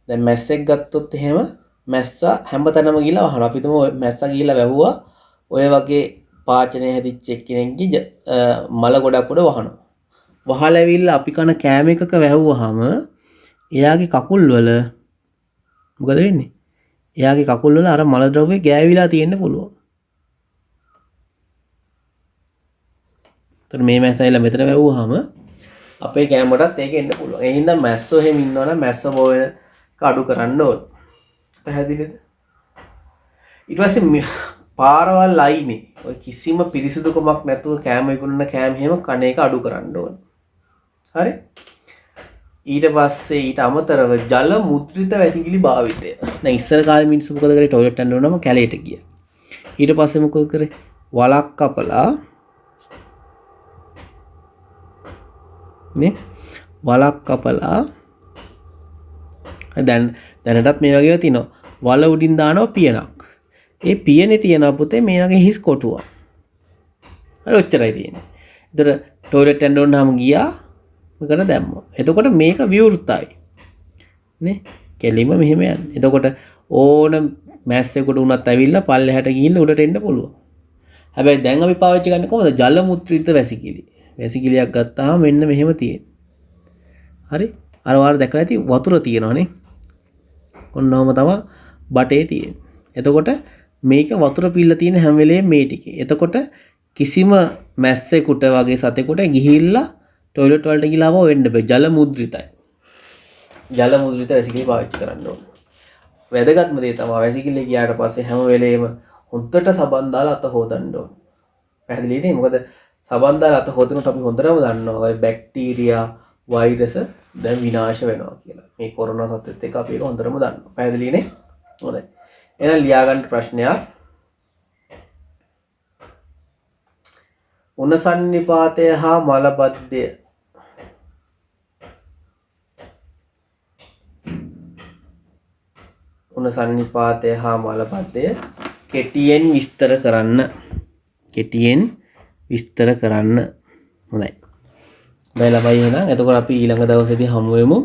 දැන් මැස්සෙක් ගත්තොත් එහෙම මැස්සා හැමතැනම ගිහලා වහනවා. අපි තුමු මැස්සා ගිහලා වැහුවා ඔය වගේ පාචනය හැදිච්ච එක්කෙනෙක්ගේ මල ගොඩක් උඩ වහනවා. වහලා ඇවිල්ලා අපි කන කෑම එකක වැහුවාම එයාගේ කකුල් වල මොකද වෙන්නේ? එයාගේ කකුල් වල අර මල ද්‍රව්‍ය ගෑවිලා තියෙන්න පුළුවන්. එතකොට මේ මැස්සයිලා මෙතන වැහුවාම අපේ කෑමටත් ඒක එන්න පුළුවන්. ඒ හින්දා මැස්සෝ එහෙම ඉන්නවනම් මැස්සෝ බෝ වෙන අඩු කරන්න ඕන. පැහැදිලිද? ඊට පස්සේ පාරවල් අයිනේ ඔය කිසිම පිරිසිදුකමක් නැතුව කෑම විකුණන කෑම හැම කණ එක අඩු කරන්න ඕන. හරි? ඊට පස්සේ ඊට අමතරව ජල මුද්‍රිත වැසිකිලි භාවිතය. දැන් ඉස්සර කාලේ මිනිස්සු මොකද කරේ? টয়ලට් යන්න ඕනම කැලේට ගියා. ඊට පස්සේ මොකද කරේ? වලක් කපලා නේ වලක් කපලා දැනටත් මේ වගේව තියෙනවා. වල උඩින් දානවා පියනක්. ඒ පියනේ තියෙන පුතේ මේ වගේ හිස් කොටුවක්. හරි ඔච්චරයි තියෙන්නේ. ඒතර টয়ලට් යන්න ඕනනම් ගියා මේකට දැම්මා. එතකොට මේක විවෘතයි. නේ? කෙලින්ම මෙහෙම යන්නේ. එතකොට ඕන මැස්සෙකුට උනත් ඇවිල්ලා පල්ලෙහාට ගිහිල්ලා උඩට එන්න පුළුවන්. හැබැයි දැන් අපි පාවිච්චි කරන්නේ කොහොමද? ජල මුද්‍රිත වැසිකිලි. වැසිකිලියක් ගත්තාම මෙන්න මෙහෙම තියෙන්නේ. හරි? අර වාර දැකලා ඇති වතුර තියෙනවානේ. ඔන්නෝම තමයි බටේ තියෙන්නේ. එතකොට මේක වතුර පිල්ල තියෙන හැම වෙලේම මේ ටිකේ. එතකොට කිසිම මැස්සෙකුට වගේ සතෙකුට ගිහිල්ලා টয়ලට් වලට ගිහලාම වෙන්න බෑ. ජල මුද්‍රිතයි. ජල මුද්‍රිත වැසිකිලි පාවිච්චි කරන්න ඕනේ. වැදගත්ම දේ තමයි වැසිකිලි ගියාට පස්සේ හැම වෙලේම හොඳට සබන් දාලා අත හොදන්න ඕනේ. පැහැදිලි නේ? මොකද සබන් දාලා අත හොදනකොට අපි හොඳටම දන්නවා ඔය බැක්ටීරියා වෛරස දැන් විනාශ වෙනවා කියලා. මේ කොරෝනා සත්‍යත් එක්ක අපි ඒක හොඳටම දන්නවා. පැහැදිලි නේ? හොඳයි. එහෙනම් ලියා ගන්න ප්‍රශ්නයක්. උණසන්නිපාතය හා මලබද්ධය උණසන්නිපාතය හා මලබද්ධය කෙටියෙන් විස්තර කරන්න. කෙටියෙන් විස්තර කරන්න. හොඳයි. දැන් ළමයි එහෙනම් එතකොට අපි ඊළඟ දවසේදී හමු වෙමු.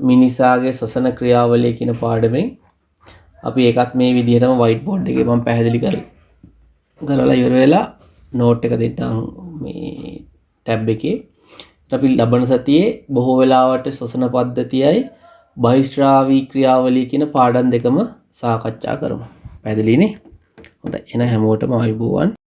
මිනිසාගේ ශ්වසන ක්‍රියාවලිය කියන පාඩමෙන් අපි ඒකත් මේ විදිහටම white board එකේ මම පැහැදිලි කරලා ඉවර වෙලා note එක දෙන්නම් මේ tab එකේ. අපි ලබන සතියේ බොහෝ වෙලාවට ශ්වසන පද්ධතියයි බහිස්ත්‍රාවී ක්‍රියාවලිය කියන පාඩම් දෙකම සාකච්ඡා කරමු. පැහැදිලි නේ? හොඳයි. එහෙනම් හැමෝටම ආයුබෝවන්.